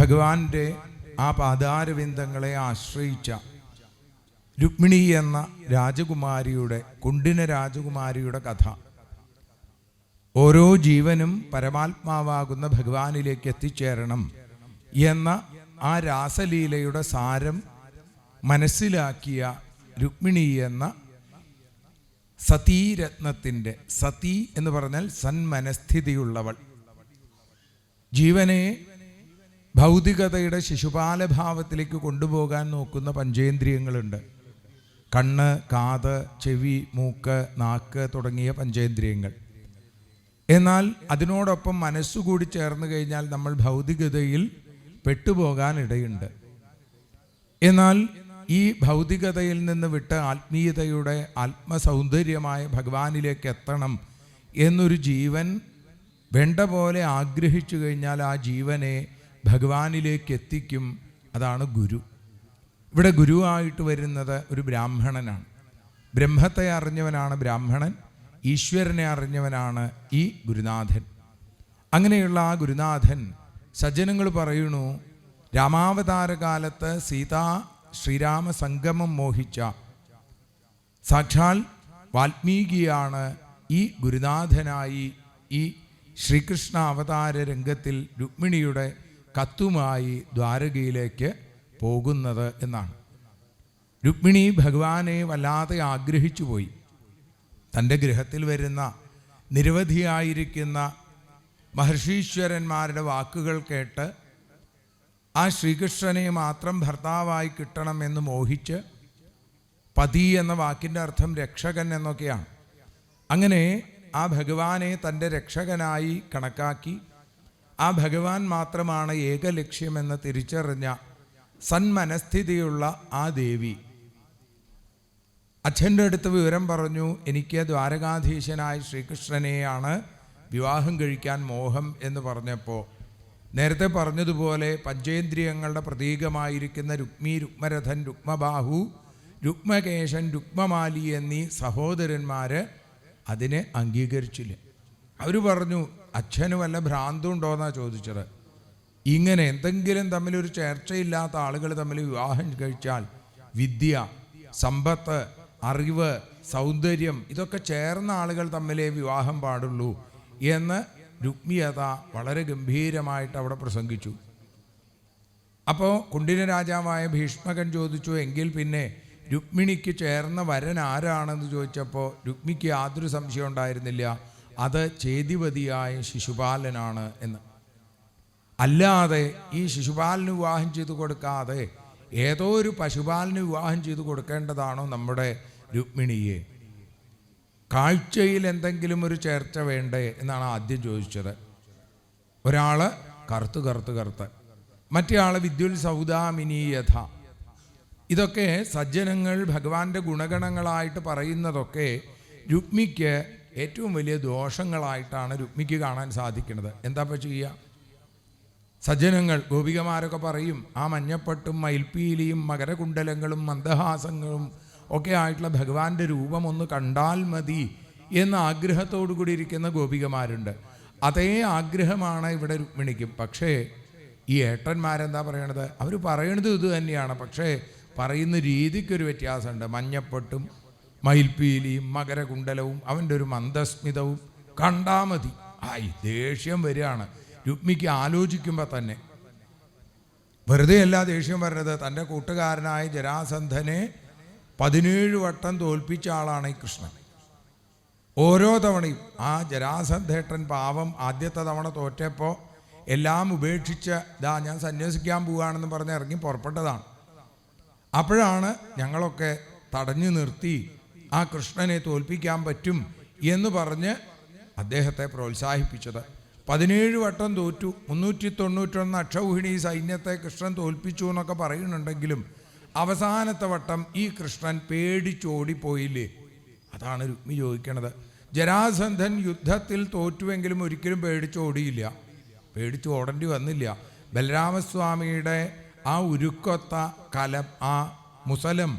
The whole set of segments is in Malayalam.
ഭഗവാന്റെ ആ പാദാരവിന്ദങ്ങളെ ആശ്രയിച്ച രുക്മിണി എന്ന രാജകുമാരിയുടെ, കുണ്ഠിന രാജകുമാരിയുടെ കഥ. ഓരോ ജീവനും പരമാത്മാവാകുന്ന ഭഗവാനിലേക്ക് എത്തിച്ചേരണം എന്ന ആ രാസലീലയുടെ സാരം മനസ്സിലാക്കിയ രുക്മിണി എന്ന സതീരത്നത്തിൻ്റെ, സതി എന്ന് പറഞ്ഞാൽ സന്മനസ്ഥിതിയുള്ളവൾ, ജീവനെ ഭൗതികതയുടെ ശിശുപാലഭാവത്തിലേക്ക് കൊണ്ടുപോകാൻ നോക്കുന്ന പഞ്ചേന്ദ്രിയങ്ങളുണ്ട്. കണ്ണ്, കാത്, ചെവി, മൂക്ക്, നാക്ക് തുടങ്ങിയ പഞ്ചേന്ദ്രിയങ്ങൾ. എന്നാൽ അതിനോടൊപ്പം മനസ്സുകൂടി ചേർന്ന് കഴിഞ്ഞാൽ നമ്മൾ ഭൗതികതയിൽ പെട്ടുപോകാൻ ഇടയുണ്ട്. എന്നാൽ ഈ ഭൗതികതയിൽ നിന്ന് വിട്ട് ആത്മീയതയുടെ ആത്മസൗന്ദര്യമായ ഭഗവാനിലേക്ക് എത്തണം എന്നൊരു ജീവൻ വേണ്ട പോലെ ആഗ്രഹിച്ചു കഴിഞ്ഞാൽ ആ ജീവനെ ഭഗവാനിലേക്ക് എത്തിക്കും. അതാണ് ഗുരു. ഇവിടെ ഗുരുവായിട്ട് വരുന്നത് ഒരു ബ്രാഹ്മണനാണ്. ബ്രഹ്മത്തെ അറിഞ്ഞവനാണ് ബ്രാഹ്മണൻ, ഈശ്വരനെ അറിഞ്ഞവനാണ് ഈ ഗുരുനാഥൻ. അങ്ങനെയുള്ള ആ ഗുരുനാഥൻ, സജ്ജനങ്ങൾ പറയുന്നു, രാമാവതാര കാലത്ത് ശ്രീരാമ സംഗമം മോഹിച്ച സാക്ഷാൽ വാൽമീകിയാണ് ഈ ഗുരുനാഥനായി ഈ ശ്രീകൃഷ്ണ അവതാര രംഗത്തിൽ രുക്മിണിയുടെ കത്തുമായി ദ്വാരകയിലേക്ക് പോകുന്നത് എന്നാണ്. രുക്മിണി ഭഗവാനെ വല്ലാതെ ആഗ്രഹിച്ചു പോയി. തൻ്റെ ഗൃഹത്തിൽ വരുന്ന നിരവധിയായിരിക്കുന്ന മഹർഷീശ്വരന്മാരുടെ വാക്കുകൾ കേട്ട് ആ ശ്രീകൃഷ്ണനെ മാത്രം ഭർത്താവായി കിട്ടണമെന്ന് മോഹിച്ച്, പതി എന്ന വാക്കിൻ്റെ അർത്ഥം രക്ഷകൻ എന്നൊക്കെയാണ്, അങ്ങനെ ആ ഭഗവാനെ തൻ്റെ രക്ഷകനായി കണക്കാക്കി ആ ഭഗവാൻ മാത്രമാണ് ഏകലക്ഷ്യമെന്ന് തിരിച്ചറിഞ്ഞ സന്മനസ്ഥിതിയുള്ള ആ ദേവി അച്ഛൻ്റെ അടുത്ത് വിവരം പറഞ്ഞു, എനിക്ക് ദ്വാരകാധീശനായ ശ്രീകൃഷ്ണനെയാണ് വിവാഹം കഴിക്കാൻ മോഹം എന്ന് പറഞ്ഞപ്പോൾ, നേരത്തെ പറഞ്ഞതുപോലെ പഞ്ചേന്ദ്രിയങ്ങളുടെ പ്രതീകമായിരിക്കുന്ന രുക്മി, രുക്മരഥൻ, രുക്മബാഹു, രുക്മകേശൻ, രുക്മമാലി എന്നീ സഹോദരന്മാർ അതിനെ അംഗീകരിച്ചില്ല. അവർ പറഞ്ഞു, അച്ഛന് വല്ല ഭ്രാന്തുണ്ടോയെന്നാണ് ചോദിച്ചത്. ഇങ്ങനെ എന്തെങ്കിലും തമ്മിലൊരു ചേർച്ചയില്ലാത്ത ആളുകൾ തമ്മിൽ വിവാഹം കഴിച്ചാൽ വിദ്യ, സമ്പത്ത്, അറിവ്, സൗന്ദര്യം ഇതൊക്കെ ചേർന്ന ആളുകൾ തമ്മിലേ വിവാഹം പാടുള്ളൂ എന്ന് രുക്മിയത വളരെ ഗംഭീരമായിട്ട് അവിടെ പ്രസംഗിച്ചു. അപ്പോൾ കുണ്ഠിന രാജാവായ ഭീഷ്മകൻ ചോദിച്ചു, എങ്കിൽ പിന്നെ രുക്മിണിക്ക് ചേർന്ന വരൻ ആരാണെന്ന് ചോദിച്ചപ്പോൾ രുക്മിക്ക് യാതൊരു സംശയം ഉണ്ടായിരുന്നില്ല, അത് ചേതിവതിയായ ശിശുപാലനാണ് എന്ന്. അല്ലാതെ ഈ ശിശുപാലന് വിവാഹം ചെയ്തു കൊടുക്കാതെ ഏതോ ഒരു പശുപാലന് വിവാഹം ചെയ്തു കൊടുക്കേണ്ടതാണോ നമ്മുടെ രുക്മിണിയെ? കാഴ്ചയിൽ എന്തെങ്കിലും ഒരു ചേർച്ച വേണ്ടേ എന്നാണ് ആദ്യം ചോദിച്ചത്. ഒരാൾ കറുത്ത്, മറ്റേ ആൾ വിദ്യുൽ സൗദാമിനീയഥ. ഇതൊക്കെ സജ്ജനങ്ങൾ ഭഗവാന്റെ ഗുണഗണങ്ങളായിട്ട് പറയുന്നതൊക്കെ രുക്മിക്ക് ഏറ്റവും വലിയ ദോഷങ്ങളായിട്ടാണ് രുക്മിക്ക് കാണാൻ സാധിക്കുന്നത്. എന്താ ചെയ്യുക? സജ്ജനങ്ങൾ, ഗോപികമാരൊക്കെ പറയും, ആ മഞ്ഞപ്പട്ടും മയിൽപ്പീലിയും മകരകുണ്ടലങ്ങളും മന്ദഹാസങ്ങളും ഒക്കെ ആയിട്ടുള്ള ഭഗവാന്റെ രൂപം ഒന്ന് കണ്ടാൽ മതി എന്ന ആഗ്രഹത്തോടു കൂടി ഇരിക്കുന്ന ഗോപികമാരുണ്ട്. അതേ ആഗ്രഹമാണ് ഇവിടെ രുക്മിണിക്കും. പക്ഷേ ഈ ഏട്ടന്മാരെന്താ പറയണത്? അവർ പറയണത് ഇത് തന്നെയാണ്, പക്ഷേ പറയുന്ന രീതിക്കൊരു വ്യത്യാസമുണ്ട്. മഞ്ഞപ്പട്ടും മയിൽപ്പീലിയും മകരകുണ്ടലവും അവൻ്റെ ഒരു മന്ദസ്മിതവും കണ്ടാൽ മതി. ദേഷ്യം വരികയാണ് രുക്മിക്ക് ആലോചിക്കുമ്പോൾ തന്നെ. വെറുതെ അല്ല ദേഷ്യം വരുന്നത്. തൻ്റെ കൂട്ടുകാരനായ ജരാസന്ധനെ 17 വട്ടം തോൽപ്പിച്ച ആളാണ് ഈ കൃഷ്ണൻ. ഓരോ തവണയും ആ ജരാസന്ധേട്ടൻ പാവം ആദ്യത്തെ തവണ തോറ്റപ്പോൾ എല്ലാം ഉപേക്ഷിച്ച് ഞാൻ സന്യസിക്കാൻ പോവുകയാണെന്ന് പറഞ്ഞ് ഇറങ്ങി പുറപ്പെട്ടതാണ്. അപ്പോഴാണ് ഞങ്ങളൊക്കെ തടഞ്ഞു നിർത്തി ആ കൃഷ്ണനെ തോൽപ്പിക്കാൻ പറ്റും എന്ന് പറഞ്ഞ് അദ്ദേഹത്തെ പ്രോത്സാഹിപ്പിച്ചത്. 17 വട്ടം തോറ്റു, 391 അക്ഷൗഹിണി സൈന്യത്തെ കൃഷ്ണൻ തോൽപ്പിച്ചു എന്നൊക്കെ പറയുന്നുണ്ടെങ്കിലും അവസാനത്തെ വട്ടം ഈ കൃഷ്ണൻ പേടിച്ചോടിപ്പോയില്ലേ? അതാണ് രുക്മി ചോദിക്കണത്. ജരാസന്ധൻ യുദ്ധത്തിൽ തോറ്റുവെങ്കിലും ഒരിക്കലും പേടിച്ചോടിയില്ല, പേടിച്ചോടേണ്ടി വന്നില്ല. ബലരാമസ്വാമിയുടെ ആ ഉരുക്കൊത്ത കലം, ആ മുസലം,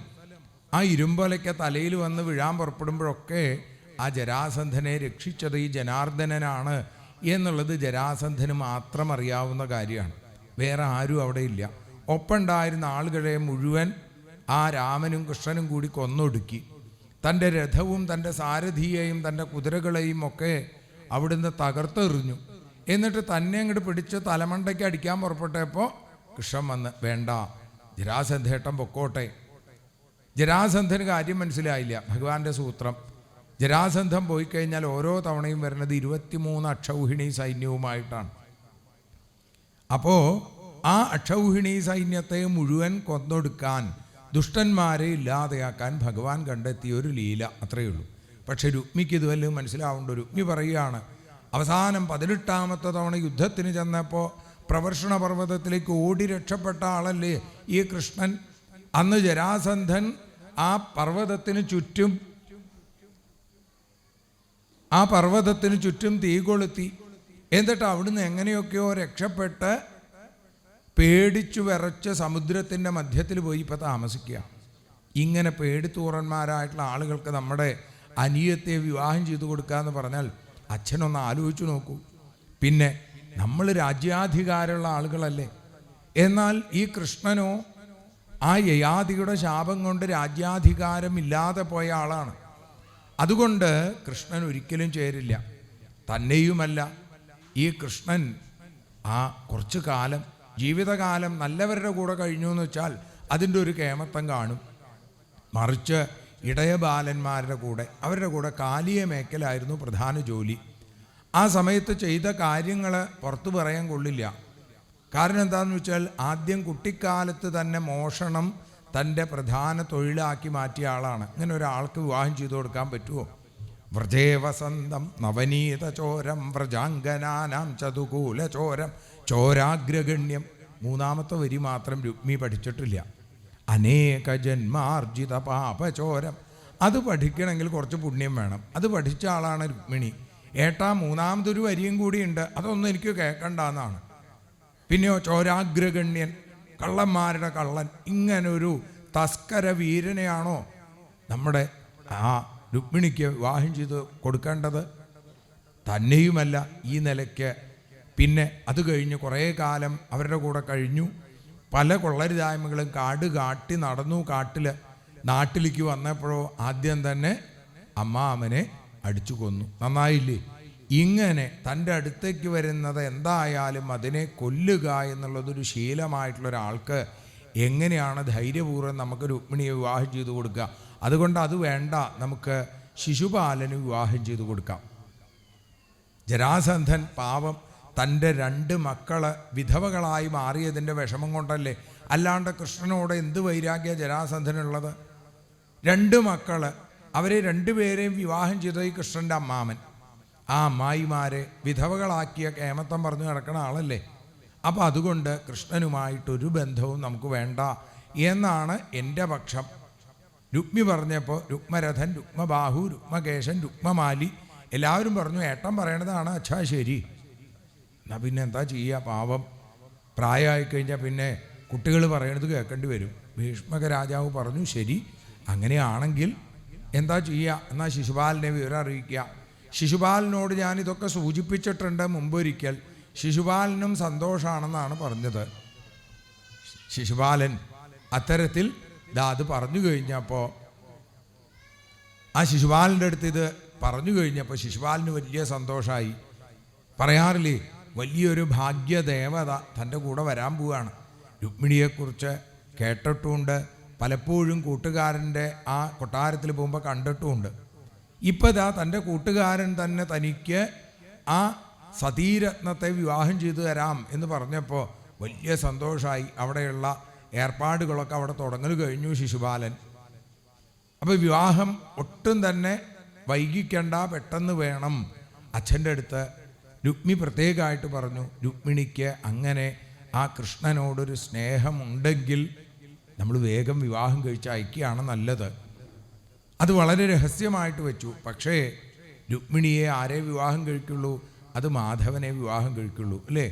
ആ ഇരുമ്പൊലയ്ക്ക് തലയിൽ വന്ന് വീഴാൻ പുറപ്പെടുമ്പോഴൊക്കെ ആ ജരാസന്ധനെ രക്ഷിച്ചത് ഈ ജനാർദ്ദനനാണ് എന്നുള്ളത് ജരാസന്ധന് മാത്രം അറിയാവുന്ന കാര്യമാണ്. വേറെ ആരും അവിടെ ഇല്ല. ഒപ്പമുണ്ടായിരുന്ന ആളുകളെ മുഴുവൻ ആ രാമനും കൃഷ്ണനും കൂടി കൊന്നൊടുക്കി. തൻ്റെ രഥവും തൻ്റെ സാരഥിയെയും തൻ്റെ കുതിരകളെയും ഒക്കെ അവിടുന്ന് തകർത്തെറിഞ്ഞു. എന്നിട്ട് തന്നെ അങ്ങോട്ട് പിടിച്ച് തലമണ്ടയ്ക്ക് അടിക്കാൻ പുറപ്പെട്ടപ്പോൾ കൃഷ്ണൻ വന്ന്, വേണ്ട, ജരാസന്ധേട്ടൻ പൊക്കോട്ടെ. ജരാസന്ധന് കാര്യം മനസ്സിലായില്ല, ഭഗവാന്റെ സൂത്രം. ജരാസന്ധം പോയി കഴിഞ്ഞാൽ ഓരോ തവണയും വരുന്നത് 23 അക്ഷൗഹിണി സൈന്യവുമായിട്ടാണ്. അപ്പോൾ ആ അക്ഷൗഹിണി സൈന്യത്തെ മുഴുവൻ കൊന്നൊടുക്കാൻ, ദുഷ്ടന്മാരെ ഇല്ലാതെയാക്കാൻ ഭഗവാൻ കണ്ടെത്തിയ ഒരു ലീല, അത്രയേ ഉള്ളൂ. പക്ഷെ രുക്മിക്ക് ഇത് വല്ലതും മനസ്സിലാവേണ്ട. രുക്മി പറയുകയാണ്, അവസാനം 18ാമത്തെ തവണ യുദ്ധത്തിന് ചെന്നപ്പോൾ പ്രവർഷണ പർവ്വതത്തിലേക്ക് ഓടി രക്ഷപ്പെട്ട ആളല്ലേ ഈ കൃഷ്ണൻ. അന്ന് ജരാസന്ധൻ ആ പർവ്വതത്തിന് ചുറ്റും തീ കൊളുത്തി. എന്നിട്ട് അവിടുന്ന് എങ്ങനെയൊക്കെയോ രക്ഷപ്പെട്ട് പേടിച്ചു വിറച്ച് സമുദ്രത്തിൻ്റെ മധ്യത്തിൽ പോയി ഇപ്പോൾ താമസിക്കുക. ഇങ്ങനെ പേടിത്തൂറന്മാരായിട്ടുള്ള ആളുകൾക്ക് നമ്മുടെ അനിയത്തെ വിവാഹം ചെയ്തു കൊടുക്കുക എന്ന് പറഞ്ഞാൽ അച്ഛനൊന്ന് ആലോചിച്ചു നോക്കൂ. പിന്നെ നമ്മൾ രാജ്യാധികാരമുള്ള ആളുകളല്ലേ. എന്നാൽ ഈ കൃഷ്ണനോ ആ യയാതിയുടെ ശാപം കൊണ്ട് രാജ്യാധികാരം ഇല്ലാതെ പോയ ആളാണ്. അതുകൊണ്ട് കൃഷ്ണൻ ഒരിക്കലും ചേരില്ല. തന്നെയുമല്ല, ഈ കൃഷ്ണൻ ആ കുറച്ചു കാലം, ജീവിതകാലം നല്ലവരുടെ കൂടെ കഴിഞ്ഞു എന്ന് വെച്ചാൽ അതിൻ്റെ ഒരു കേമത്തം കാണും. മറിച്ച് ഇടയബാലന്മാരുടെ കൂടെ, അവരുടെ കൂടെ കാലിയ മേക്കലായിരുന്നു പ്രധാന ജോലി. ആ സമയത്ത് ചെയ്ത കാര്യങ്ങൾ പുറത്തു പറയാൻ കൊള്ളില്ല. കാരണം എന്താണെന്ന് വെച്ചാൽ ആദ്യം കുട്ടിക്കാലത്ത് തന്നെ മോഷണം തൻ്റെ പ്രധാന തൊഴിലാക്കി മാറ്റിയ ആളാണ്. ഇങ്ങനെ ഒരാൾക്ക് വിവാഹം ചെയ്തു കൊടുക്കാൻ പറ്റുമോ? വ്രജേ വസന്തം നവനീത ചോരം വ്രജാംഗനാനാം ചതുകൂല ചോരം ചോരാഗ്രഗണ്യം. 3ാമത്തെ വരി മാത്രം രുക്മി പഠിച്ചിട്ടില്ല. അനേക ജന്മാർജിത പാപചോരം. അത് പഠിക്കണമെങ്കിൽ കുറച്ച് പുണ്യം വേണം. അത് പഠിച്ച ആളാണ് രുക്മിണി. ഏട്ടാ 3ാമതൊരു വരിയും കൂടിയുണ്ട്, അതൊന്നും എനിക്ക് കേൾക്കണ്ടെന്നാണ്. പിന്നെയോ ചോരാഗ്രഗണ്യൻ, കള്ളന്മാരുടെ കള്ളൻ. ഇങ്ങനൊരു തസ്കര വീരനെയാണോ നമ്മുടെ ആ രുക്മിണിക്ക് വിവാഹം ചെയ്ത് കൊടുക്കേണ്ടത്? തന്നെയുമല്ല, ഈ നിലയ്ക്ക് പിന്നെ അത് കഴിഞ്ഞ് കുറേ കാലം അവരുടെ കൂടെ കഴിഞ്ഞു. പല കൊള്ളരുതായ്മകളും കാട്ടി നടന്നു. നാട്ടിലേക്ക് വന്നപ്പോഴോ ആദ്യം തന്നെ അമ്മാമനെ അടിച്ചു കൊന്നു. നന്നായില്ലേ? ഇങ്ങനെ തൻ്റെ അടുത്തേക്ക് വരുന്നത് എന്തായാലും അതിനെ കൊല്ലുക എന്നുള്ളതൊരു ശീലമായിട്ടുള്ള ഒരാൾക്ക് എങ്ങനെയാണ് ധൈര്യപൂർവ്വം നമുക്ക് രുക്മിണിയെ വിവാഹം ചെയ്തു കൊടുക്കുക? അതുകൊണ്ട് അത് വേണ്ട, നമുക്ക് ശിശുപാലന് വിവാഹം ചെയ്തു കൊടുക്കാം. ജരാസന്ധൻ പാവം തൻ്റെ 2 മക്കള് വിധവകളായി മാറിയതിൻ്റെ വിഷമം കൊണ്ടല്ലേ. അല്ലാണ്ട് കൃഷ്ണനോട് എന്ത് വൈരാഗ്യ ജരാസന്ധനുള്ളത്? 2 മക്കള്, അവരെ 2 പേരെയും വിവാഹം ചെയ്ത ഈ കൃഷ്ണൻ്റെ അമ്മാമൻ, ആ അമ്മായിമാരെ വിധവകളാക്കിയ കേമത്തം പറഞ്ഞു കിടക്കണ ആളല്ലേ. അപ്പോൾ അതുകൊണ്ട് കൃഷ്ണനുമായിട്ടൊരു ബന്ധവും നമുക്ക് വേണ്ട എന്നാണ് എൻ്റെ പക്ഷം. രുക്മി പറഞ്ഞപ്പോൾ രുക്മരഥൻ, രുക്മബാഹു, രുക്മകേശൻ, രുക്മമാലി എല്ലാവരും പറഞ്ഞു ഏട്ടൻ പറയണതാണ് അച്ഛാ ശരി. എന്നാൽ പിന്നെ എന്താ ചെയ്യുക? പാവം പ്രായമായി കഴിഞ്ഞാൽ പിന്നെ കുട്ടികൾ പറയണത് കേൾക്കേണ്ടി വരും. ഭീഷ്മക രാജാവ് പറഞ്ഞു ശരി, അങ്ങനെയാണെങ്കിൽ എന്താ ചെയ്യുക? എന്നാൽ ശിശുപാലനെ വിവരം അറിയിക്കുക. ശിശുപാലനോട് ഞാനിതൊക്കെ സൂചിപ്പിച്ചിട്ടുണ്ട് മുമ്പൊരിക്കൽ. ശിശുപാലനും സന്തോഷമാണെന്നാണ് പറഞ്ഞത്. ശിശുപാലൻ അത്തരത്തിൽ അത് പറഞ്ഞു കഴിഞ്ഞപ്പോൾ, ആ ശിശുപാലൻ്റെ അടുത്ത് ഇത് പറഞ്ഞു കഴിഞ്ഞപ്പോൾ ശിശുപാലന് വലിയ സന്തോഷമായി. പറയാറില്ലേ, വലിയൊരു ഭാഗ്യദേവത തൻ്റെ കൂടെ വരാൻ പോവുകയാണ്. രുക്മിണിയെക്കുറിച്ച് കേട്ടിട്ടുമുണ്ട്, പലപ്പോഴും കൂട്ടുകാരൻ്റെ ആ കൊട്ടാരത്തിൽ പോകുമ്പോൾ കണ്ടിട്ടുമുണ്ട്. ഇപ്പോൾ ഇതാ തൻ്റെ കൂട്ടുകാരൻ തന്നെ തനിക്ക് ആ സതീരത്നത്തെ വിവാഹം ചെയ്തു തരാം എന്ന് പറഞ്ഞപ്പോൾ വലിയ സന്തോഷമായി. അവിടെയുള്ള ഏർപ്പാടുകളൊക്കെ അവിടെ തുടങ്ങൽ കഴിഞ്ഞു ശിശുപാലൻ. അപ്പോൾ വിവാഹം ഒട്ടും തന്നെ വൈകിക്കണ്ട, പെട്ടെന്ന് വേണം. അച്ഛൻ്റെ അടുത്ത് രുക്മി പ്രത്യേകമായിട്ട് പറഞ്ഞു, രുക്മിണിക്ക് അങ്ങനെ ആ കൃഷ്ണനോടൊരു സ്നേഹമുണ്ടെങ്കിൽ നമ്മൾ വേഗം വിവാഹം കഴിച്ച് അയക്കുകയാണ് നല്ലത്. അത് വളരെ രഹസ്യമായിട്ട് വെച്ചു. പക്ഷേ രുക്മിണിയെ ആരെ വിവാഹം കഴിക്കുള്ളൂ? അത് മാധവനെ വിവാഹം കഴിക്കുള്ളൂ, അല്ലേ?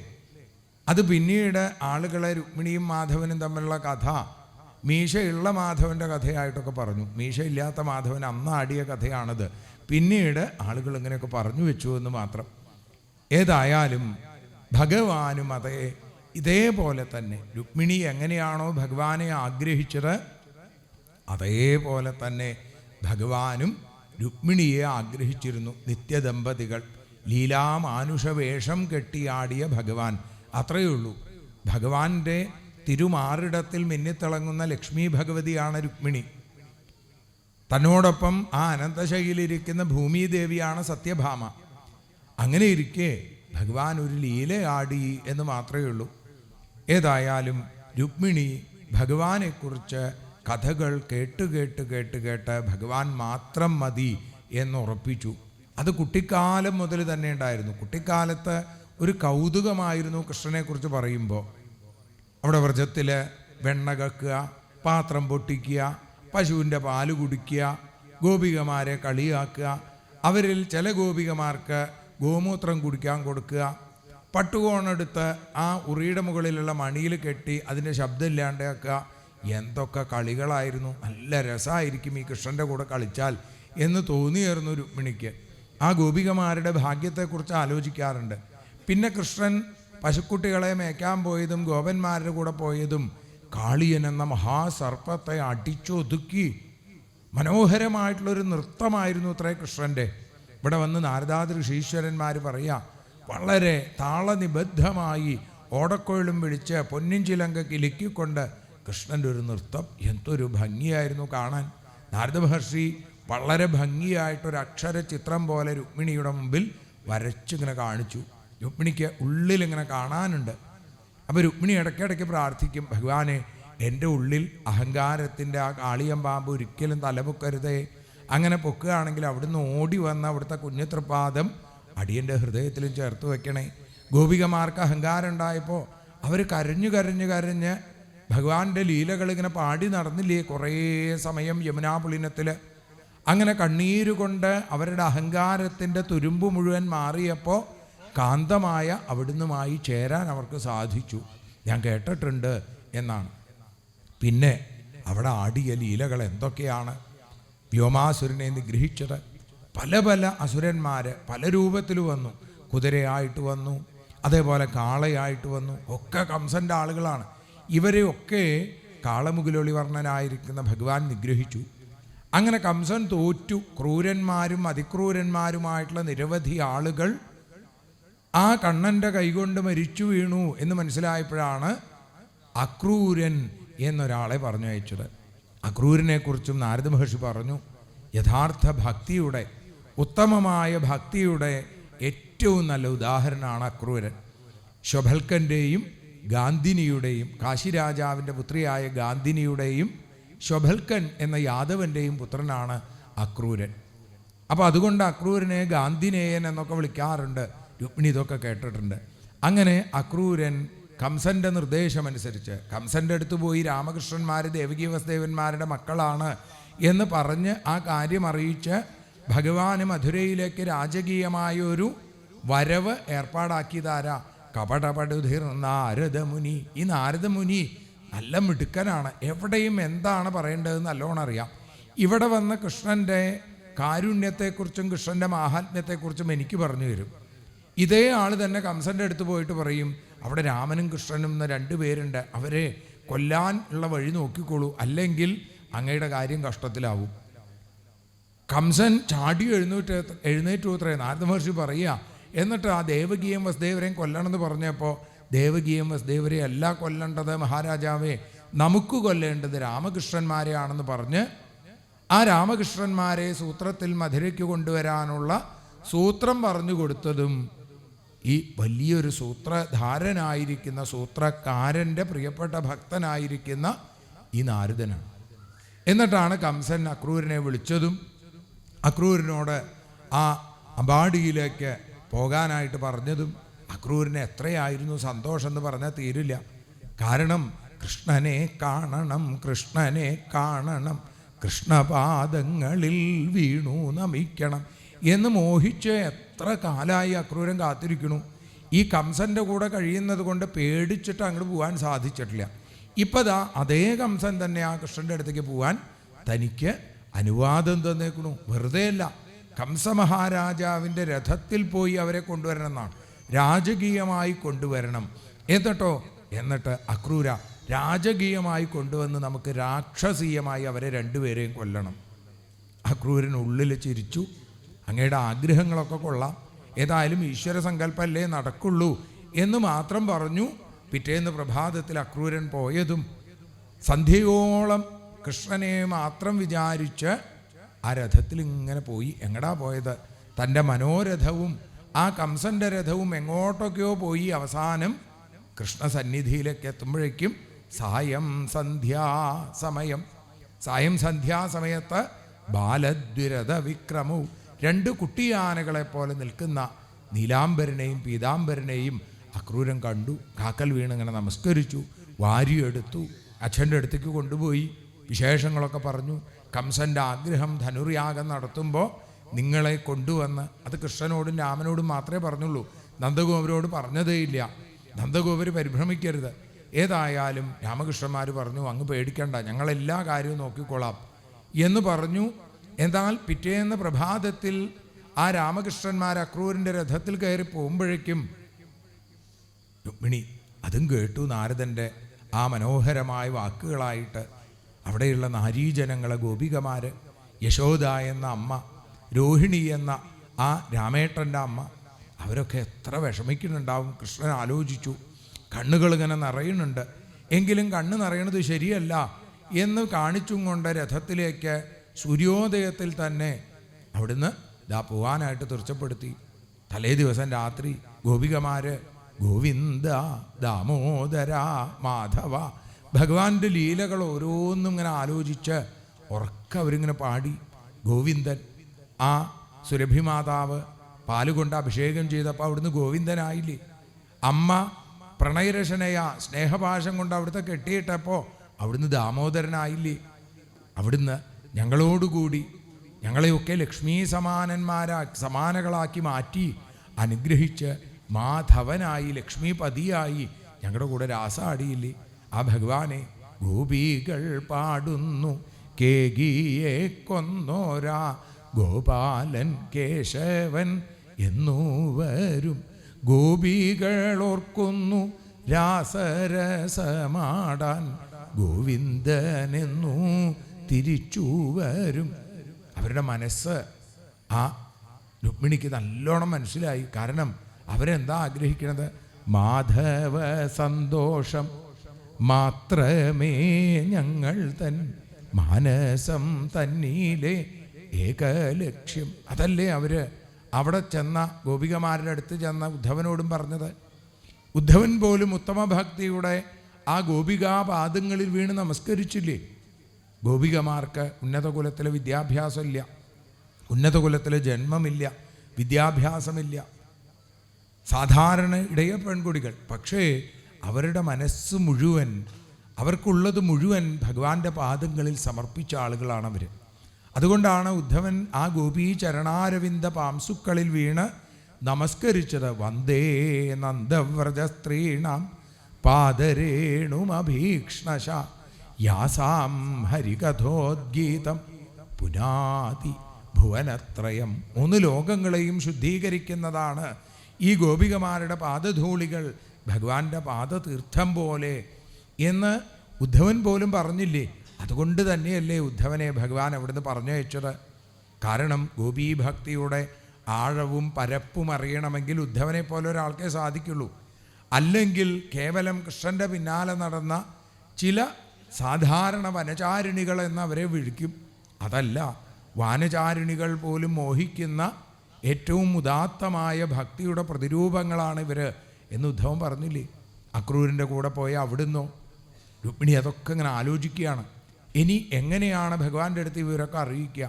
അത് പിന്നീട് ആളുകളെ രുക്മിണിയും മാധവനും തമ്മിലുള്ള കഥ മീശയുള്ള മാധവൻ്റെ കഥയായിട്ടൊക്കെ പറഞ്ഞു. മീശയില്ലാത്ത മാധവൻ അന്ന് ആടിയ കഥയാണത്. പിന്നീട് ആളുകൾ ഇങ്ങനെയൊക്കെ പറഞ്ഞു വെച്ചു എന്ന് മാത്രം. ഏതായാലും ഭഗവാനും അതേ ഇതേപോലെ തന്നെ രുക്മിണി എങ്ങനെയാണോ ഭഗവാനെ ആഗ്രഹിച്ചത് അതേപോലെ തന്നെ ഭഗവാനും രുക്മിണിയെ ആഗ്രഹിച്ചിരുന്നു. നിത്യദമ്പതികൾ, ലീലാമാനുഷവേഷം കെട്ടിയാടിയ ഭഗവാൻ. അത്രയേ ഉള്ളൂ. ഭഗവാന്റെ തിരുമാറിടത്തിൽ മിന്നിത്തിളങ്ങുന്ന ലക്ഷ്മി ഭഗവതിയാണ് രുക്മിണി. തന്നോടൊപ്പം ആ അനന്തശയിലിരിക്കുന്ന ഭൂമിദേവിയാണ് സത്യഭാമ. അങ്ങനെ ഇരിക്കെ ഭഗവാൻ ഒരു ലീലയാടി എന്ന് മാത്രമേ ഉള്ളൂ. ഏതായാലും രുക്മിണി ഭഗവാനെക്കുറിച്ച് കഥകൾ കേട്ട് കേട്ട് കേട്ട് കേട്ട് ഭഗവാൻ മാത്രം മതി എന്നുറപ്പിച്ചു. അത് കുട്ടിക്കാലം മുതൽ തന്നെ ഉണ്ടായിരുന്നു. കുട്ടിക്കാലത്ത് ഒരു കൗതുകമായിരുന്നു കൃഷ്ണനെക്കുറിച്ച് പറയുമ്പോൾ. അവിടെ വ്രജത്തിൽ വെണ്ണ കക്കുക, പാത്രം പൊട്ടിക്കുക, പശുവിൻ്റെ പാല് കുടിക്കുക, ഗോപികമാരെ കളിയാക്കുക, അവരിൽ ചില ഗോപികമാർക്ക് ഗോമൂത്രം കുടിക്കാൻ കൊടുക്കുക, പട്ടുകോണെടുത്ത് ആ ഉറിയുടെ മുകളിലുള്ള മണിയിൽ കെട്ടി അതിൻ്റെ ശബ്ദം ഇല്ലാണ്ടാക്കുക. എന്തൊക്കെ കളികളായിരുന്നു! നല്ല രസമായിരിക്കും ഈ കൃഷ്ണൻ്റെ കൂടെ കളിച്ചാൽ എന്ന് തോന്നിയായിരുന്നു രുക്മിണിക്ക്. ആ ഗോപികമാരുടെ ഭാഗ്യത്തെക്കുറിച്ച് ആലോചിക്കാറുണ്ട്. പിന്നെ കൃഷ്ണൻ പശുക്കുട്ടികളെ മേയ്ക്കാൻ പോയതും ഗോപന്മാരുടെ കൂടെ പോയതും കാളിയൻ എന്ന മഹാസർപ്പത്തെ അടിച്ചൊതുക്കി മനോഹരമായിട്ടുള്ളൊരു നൃത്തമായിരുന്നു അത്രേ കൃഷ്ണൻ്റെ. ഇവിടെ വന്ന് നാരദാദി ഋഷീശ്വരന്മാർ പറയാം, വളരെ താളനിബദ്ധമായി ഓടക്കൊയിലും വിളിച്ച് പൊന്നിൻ ചിലങ്ക കിലുക്കിക്കൊണ്ട് കൃഷ്ണൻ്റെ ഒരു നൃത്തം എന്തൊരു ഭംഗിയായിരുന്നു കാണാൻ. നാരദ മഹർഷി വളരെ ഭംഗിയായിട്ടൊരു അക്ഷര ചിത്രം പോലെ രുക്മിണിയുടെ മുമ്പിൽ വരച്ചിങ്ങനെ കാണിച്ചു. രുക്മിണിക്ക് ഉള്ളിലിങ്ങനെ കാണാനുണ്ട്. അപ്പോൾ രുക്മിണി ഇടയ്ക്കിടയ്ക്ക് പ്രാർത്ഥിക്കും, ഭഗവാനെ എൻ്റെ ഉള്ളിൽ അഹങ്കാരത്തിൻ്റെ ആ കാളിയം പാമ്പ് ഒരിക്കലും തലപൊക്കരുതേ. അങ്ങനെ പൊക്കുകയാണെങ്കിൽ അവിടുന്ന് ഓടി വന്ന് അവിടുത്തെ കുഞ്ഞുതൃപാദം അടിയൻ്റെ ഹൃദയത്തിലും ചേർത്ത് വെക്കണേ. ഗോപികമാർക്ക് അഹങ്കാരം ഉണ്ടായപ്പോൾ അവർ കരഞ്ഞു കരഞ്ഞ് കരഞ്ഞ് ഭഗവാന്റെ ലീലകൾ ഇങ്ങനെ പാടി നടന്നില്ലേ കുറേ സമയം യമുനാപുളിനത്തിൽ. അങ്ങനെ കണ്ണീരുകൊണ്ട് അവരുടെ അഹങ്കാരത്തിൻ്റെ തുരുമ്പ് മുഴുവൻ മാറിയപ്പോൾ കാന്തമായ അവിടുന്നുമായി ചേരാൻ അവർക്ക് സാധിച്ചു. ഞാൻ കേട്ടിട്ടുണ്ട് എന്നാണ്. പിന്നെ അവിടെ ആടിയ ലീലകൾ എന്തൊക്കെയാണ്! വ്യോമാസുരനെ നിഗ്രഹിച്ചത്. പല പല അസുരന്മാർ പല രൂപത്തിൽ വന്നു. കുതിരയായിട്ട് വന്നു, അതേപോലെ കാളയായിട്ട് വന്നു. ഒക്കെ കംസൻ്റെ ആളുകളാണ്. ഇവരെയൊക്കെ കാളമുകിലൊളി വർണ്ണനായിരിക്കുന്ന ഭഗവാൻ നിഗ്രഹിച്ചു. അങ്ങനെ കംസൻ തോറ്റു. ക്രൂരന്മാരും അതിക്രൂരന്മാരുമായിട്ടുള്ള നിരവധി ആളുകൾ ആ കണ്ണൻ്റെ കൈകൊണ്ട് മരിച്ചു വീണു എന്ന് മനസ്സിലായപ്പോഴാണ് അക്രൂരൻ എന്നൊരാളെ പറഞ്ഞയച്ചത്. അക്രൂരനെക്കുറിച്ചും നാരദ മഹർഷി പറഞ്ഞു, യഥാർത്ഥ ഭക്തിയുടെ, ഉത്തമമായ ഭക്തിയുടെ ഏറ്റവും നല്ല ഉദാഹരണമാണ് അക്രൂരൻ. ശൊഭൽക്കൻ്റെയും ഗാന്ധിനിയുടെയും, കാശിരാജാവിൻ്റെ പുത്രിയായ ഗാന്ധിനിയുടെയും ശൊഭൽക്കൻ എന്ന യാദവൻ്റെയും പുത്രനാണ് അക്രൂരൻ. അപ്പോൾ അതുകൊണ്ട് അക്രൂരനെ ഗാന്ധിനേയൻ എന്നൊക്കെ വിളിക്കാറുണ്ട്. രുക്മിണി ഇതൊക്കെ കേട്ടിട്ടുണ്ട്. അങ്ങനെ അക്രൂരൻ കംസൻ്റെ നിർദ്ദേശമനുസരിച്ച് കംസൻ്റെ അടുത്ത് പോയി രാമകൃഷ്ണന്മാർ ദേവകീ വസുദേവന്മാരുടെ മക്കളാണ് എന്ന് പറഞ്ഞ് ആ കാര്യം അറിയിച്ച് ഭഗവാന് മധുരയിലേക്ക് രാജകീയമായൊരു വരവ് ഏർപ്പാടാക്കിയതാരാ? കപടപടുധിർ നാരദമുനി. ഈ നാരദമുനി നല്ല മിടുക്കനാണ്. എവിടെയും എന്താണ് പറയേണ്ടതെന്ന് നല്ലോണം അറിയാം. ഇവിടെ വന്ന് കൃഷ്ണൻ്റെ കാരുണ്യത്തെക്കുറിച്ചും കൃഷ്ണൻ്റെ മാഹാത്മ്യത്തെക്കുറിച്ചും എനിക്ക് പറഞ്ഞു തരും. ഇതേ ആൾ തന്നെ കംസൻ്റെ അടുത്ത് പോയിട്ട് പറയും, അവിടെ രാമനും കൃഷ്ണനും എന്ന 2 പേരുണ്ട്, അവരെ കൊല്ലാൻ ഉള്ള വഴി നോക്കിക്കോളൂ, അല്ലെങ്കിൽ അങ്ങയുടെ കാര്യം കഷ്ടത്തിലാവും. കംസൻ ചാടി എഴുന്നേറ്റു അത്രേ. നാരദ മഹർഷി പറയുക, എന്നിട്ട് ആ ദേവകിയും വസുദേവരെയും കൊല്ലണമെന്ന് പറഞ്ഞപ്പോൾ, ദേവകിയും വസുദേവരെ അല്ല കൊല്ലേണ്ടത് മഹാരാജാവേ, നമുക്ക് കൊല്ലേണ്ടത് രാമകൃഷ്ണന്മാരെയാണെന്ന് പറഞ്ഞ് ആ രാമകൃഷ്ണന്മാരെ സൂത്രത്തിൽ മധുരയ്ക്ക് കൊണ്ടുവരാനുള്ള സൂത്രം പറഞ്ഞു കൊടുത്തതും ഈ വലിയൊരു സൂത്രധാരനായിരിക്കുന്ന, സൂത്രക്കാരൻ്റെ പ്രിയപ്പെട്ട ഭക്തനായിരിക്കുന്ന ഈ നാരദനാണ്. എന്നിട്ടാണ് കംസൻ അക്രൂരനെ വിളിച്ചതും അക്രൂരനോട് ആ അമ്പാടിയിലേക്ക് പോകാനായിട്ട് പറഞ്ഞതും. അക്രൂരന് എത്രയായിരുന്നു സന്തോഷം എന്ന് പറഞ്ഞാൽ തീരില്ല. കാരണം കൃഷ്ണനെ കാണണം, കൃഷ്ണനെ കാണണം, കൃഷ്ണപാദങ്ങളിൽ വീണു നമിക്കണം എന്ന് മോഹിച്ച് എത്ര കാലമായി അക്രൂരൻ കാത്തിരിക്കണു. ഈ കംസൻ്റെ കൂടെ കഴിയുന്നത് കൊണ്ട് പേടിച്ചിട്ട് അങ്ങോട്ട് പോകാൻ സാധിച്ചിട്ടില്ല. ഇപ്പം ദാ അതേ കംസൻ തന്നെ ആ കൃഷ്ണൻ്റെ അടുത്തേക്ക് പോകാൻ തനിക്ക് അനുവാദം തന്നേക്കണു. വെറുതെ അല്ല, കംസമഹാരാജാവിൻ്റെ രഥത്തിൽ പോയി അവരെ കൊണ്ടുവരണം എന്നാണ്. രാജകീയമായി കൊണ്ടുവരണം. എന്നിട്ടോ എന്നിട്ട് അക്രൂര രാജകീയമായി കൊണ്ടുവന്ന് നമുക്ക് രാക്ഷസീയമായി അവരെ രണ്ടുപേരെയും കൊല്ലണം. അക്രൂരനുള്ളിൽ ചിരിച്ചു. അങ്ങയുടെ ആഗ്രഹങ്ങളൊക്കെ കൊള്ളാം, ഏതായാലും ഈശ്വര സങ്കല്പമല്ലേ നടക്കുള്ളൂ എന്ന് മാത്രം പറഞ്ഞു. പിറ്റേന്ന് പ്രഭാതത്തിൽ അക്രൂരൻ പോയതും സന്ധ്യയോളം കൃഷ്ണനെ മാത്രം വിചാരിച്ച് ആ രഥത്തിൽ ഇങ്ങനെ പോയി. എങ്ങടാ പോയത്? തൻ്റെ മനോരഥവും ആ കംസൻ്റെ രഥവും എങ്ങോട്ടൊക്കെയോ പോയി അവസാനം കൃഷ്ണസന്നിധിയിലേക്ക് എത്തുമ്പോഴേക്കും സായം സന്ധ്യാസമയത്ത് ബാലദ്വിരഥ വിക്രമവും രണ്ട് കുട്ടിയാനകളെപ്പോലെ നിൽക്കുന്ന നീലാംബരനെയും പീതാംബരനെയും അക്രൂരൻ കണ്ടു. കാക്കൽ വീണിങ്ങനെ നമസ്കരിച്ചു, വാരിയെടുത്തു, അച്ഛൻ്റെ അടുത്തേക്ക് കൊണ്ടുപോയി വിശേഷങ്ങളൊക്കെ പറഞ്ഞു. കംസൻ്റെ ആഗ്രഹം ധനുർയാഗം നടത്തുമ്പോൾ നിങ്ങളെ കൊണ്ടുവന്ന്, അത് കൃഷ്ണനോടും രാമനോടും മാത്രമേ പറഞ്ഞുള്ളൂ, നന്ദഗോപരോട് പറഞ്ഞതേയില്ല. നന്ദഗോപർ പരിഭ്രമിക്കരുത്. ഏതായാലും രാമകൃഷ്ണന്മാർ പറഞ്ഞു, അങ്ങ് പേടിക്കണ്ട, ഞങ്ങളെല്ലാ കാര്യവും നോക്കിക്കൊള്ളാം എന്ന് പറഞ്ഞു. എന്നാൽ പിറ്റേന്ന് പ്രഭാതത്തിൽ ആ രാമകൃഷ്ണന്മാർ അക്രൂരിൻ്റെ രഥത്തിൽ കയറി പോകുമ്പോഴേക്കും രുക്മിണി അതും കേട്ടു. നാരദൻ്റെ ആ മനോഹരമായ വാക്കുകളായിട്ട് അവിടെയുള്ള നാരീജനങ്ങളെ, ഗോപികമാർ, യശോദ എന്ന അമ്മ, രോഹിണി എന്ന ആ രാമേട്ടൻ്റെ അമ്മ, അവരൊക്കെ എത്ര വിഷമിക്കുന്നുണ്ടാവും. കൃഷ്ണൻ ആലോചിച്ചു. കണ്ണുകളിങ്ങനെ നിറയുന്നുണ്ട്, എങ്കിലും കണ്ണ് നിറയണത് ശരിയല്ല എന്ന് കാണിച്ചും കൊണ്ട് രഥത്തിലേക്ക് സൂര്യോദയത്തിൽ തന്നെ അവിടുന്ന് പോകാനായിട്ട് തീർച്ചപ്പെടുത്തി. തലേ ദിവസം രാത്രി ഗോപികമാർ ഗോവിന്ദ ദാമോദര മാധവ ഭഗവാന്റെ ലീലകൾ ഓരോന്നും ഇങ്ങനെ ആലോചിച്ച് ഉറക്കെ അവരിങ്ങനെ പാടി. ഗോവിന്ദൻ, ആ സുരഭിമാതാവ് പാലുകൊണ്ട് അഭിഷേകം ചെയ്തപ്പോൾ അവിടുന്ന് ഗോവിന്ദനായില്ലേ. അമ്മ പ്രണയരശനയ സ്നേഹപാശം കൊണ്ട് അവിടുത്തെ കെട്ടിയിട്ടപ്പോൾ അവിടുന്ന് ദാമോദരനായില്ലേ. അവിടുന്ന് ഞങ്ങളോടുകൂടി ഞങ്ങളെയൊക്കെ ലക്ഷ്മീ സമാനകളാക്കി മാറ്റി അനുഗ്രഹിച്ച് മാധവനായി ലക്ഷ്മീപതിയായി ഞങ്ങളുടെ കൂടെ രാസാടിയില്ലേ. ആ ഭഗവാനെ ഗോപികൾ പാടുന്നു കേകിയെ കൊന്നോരാ ഗോപാലൻ കേശവൻ എന്നൂ വരും. ഗോപികൾ ഓർക്കുന്നു രാസരസമാടാൻ ഗോവിന്ദനെന്നു തിരിച്ചു വരും. അവരുടെ മനസ്സ് ആ രുക്മിണിക്ക് നല്ലോണം മനസ്സിലായി. കാരണം അവരെന്താ ആഗ്രഹിക്കുന്നത്? മാധവ സന്തോഷം മാത്രമേ ഞങ്ങൾ തൻ മാനസം തന്നീലെ ഏകലക്ഷ്യം. അതല്ലേ അവര് അവിടെ ചെന്ന ഗോപികമാരുടെ അടുത്ത് ചെന്ന ഉദ്ധവനോടും പറഞ്ഞത്. ഉദ്ധവൻ പോലും ഉത്തമ ഭക്തിയുടെ ആ ഗോപികാപാദങ്ങളിൽ വീണ് നമസ്കരിച്ചില്ലേ. ഗോപികമാർക്ക് ഉന്നത കുലത്തിലെ വിദ്യാഭ്യാസമില്ല, ഉന്നത കുലത്തിലെ ജന്മമില്ല, വിദ്യാഭ്യാസമില്ല, സാധാരണ ഇടയ പെൺകുടികൾ. പക്ഷേ അവരുടെ മനസ്സ് മുഴുവൻ, അവർക്കുള്ളത് മുഴുവൻ ഭഗവാന്റെ പാദങ്ങളിൽ സമർപ്പിച്ച ആളുകളാണ് അവർ. അതുകൊണ്ടാണ് ഉദ്ധവൻ ആ ഗോപീ ചരണാരവിന്ദ പാംസുക്കളിൽ വീണ് നമസ്കരിച്ചത്. വന്ദേ നന്ദവ്രജ സ്ത്രീണാം പാദരേണുമഭീക്ഷ്ണശ യാസാം ഹരികഥോദ്ഗീതം പുനാതി ഭുവനത്രയം. 3 ലോകങ്ങളെയും ശുദ്ധീകരിക്കുന്നതാണ് ഈ ഗോപികമാരുടെ പാദധൂളികൾ, ഭഗവാന്റെ പാദതീർത്ഥം പോലെ എന്ന് ഉദ്ധവൻ പോലും പറഞ്ഞില്ലേ. അതുകൊണ്ട് തന്നെയല്ലേ ഉദ്ധവനെ ഭഗവാൻ അവിടുന്ന് പറഞ്ഞയച്ചത്. കാരണം ഗോപീഭക്തിയുടെ ആഴവും പരപ്പും അറിയണമെങ്കിൽ ഉദ്ധവനെ പോലെ ഒരാൾക്കേ സാധിക്കുള്ളൂ. അല്ലെങ്കിൽ കേവലം കൃഷ്ണൻ്റെ പിന്നാലെ നടന്ന ചില സാധാരണ വനചാരിണികൾ എന്നവരെ വിളിക്കും. അതല്ല, വാനചാരിണികൾ പോലും മോഹിക്കുന്ന ഏറ്റവും ഉദാത്തമായ ഭക്തിയുടെ പ്രതിരൂപങ്ങളാണ് ഇവർ എന്ന് ഉദ്ധവൻ പറഞ്ഞില്ലേ. അക്രൂരിൻ്റെ കൂടെ പോയ അവിടുന്നോ രുക്മിണി അതൊക്കെ ഇങ്ങനെ ആലോചിക്കുകയാണ്. ഇനി എങ്ങനെയാണ് ഭഗവാന്റെ അടുത്ത് ഇവരൊക്കെ അറിയിക്കുക?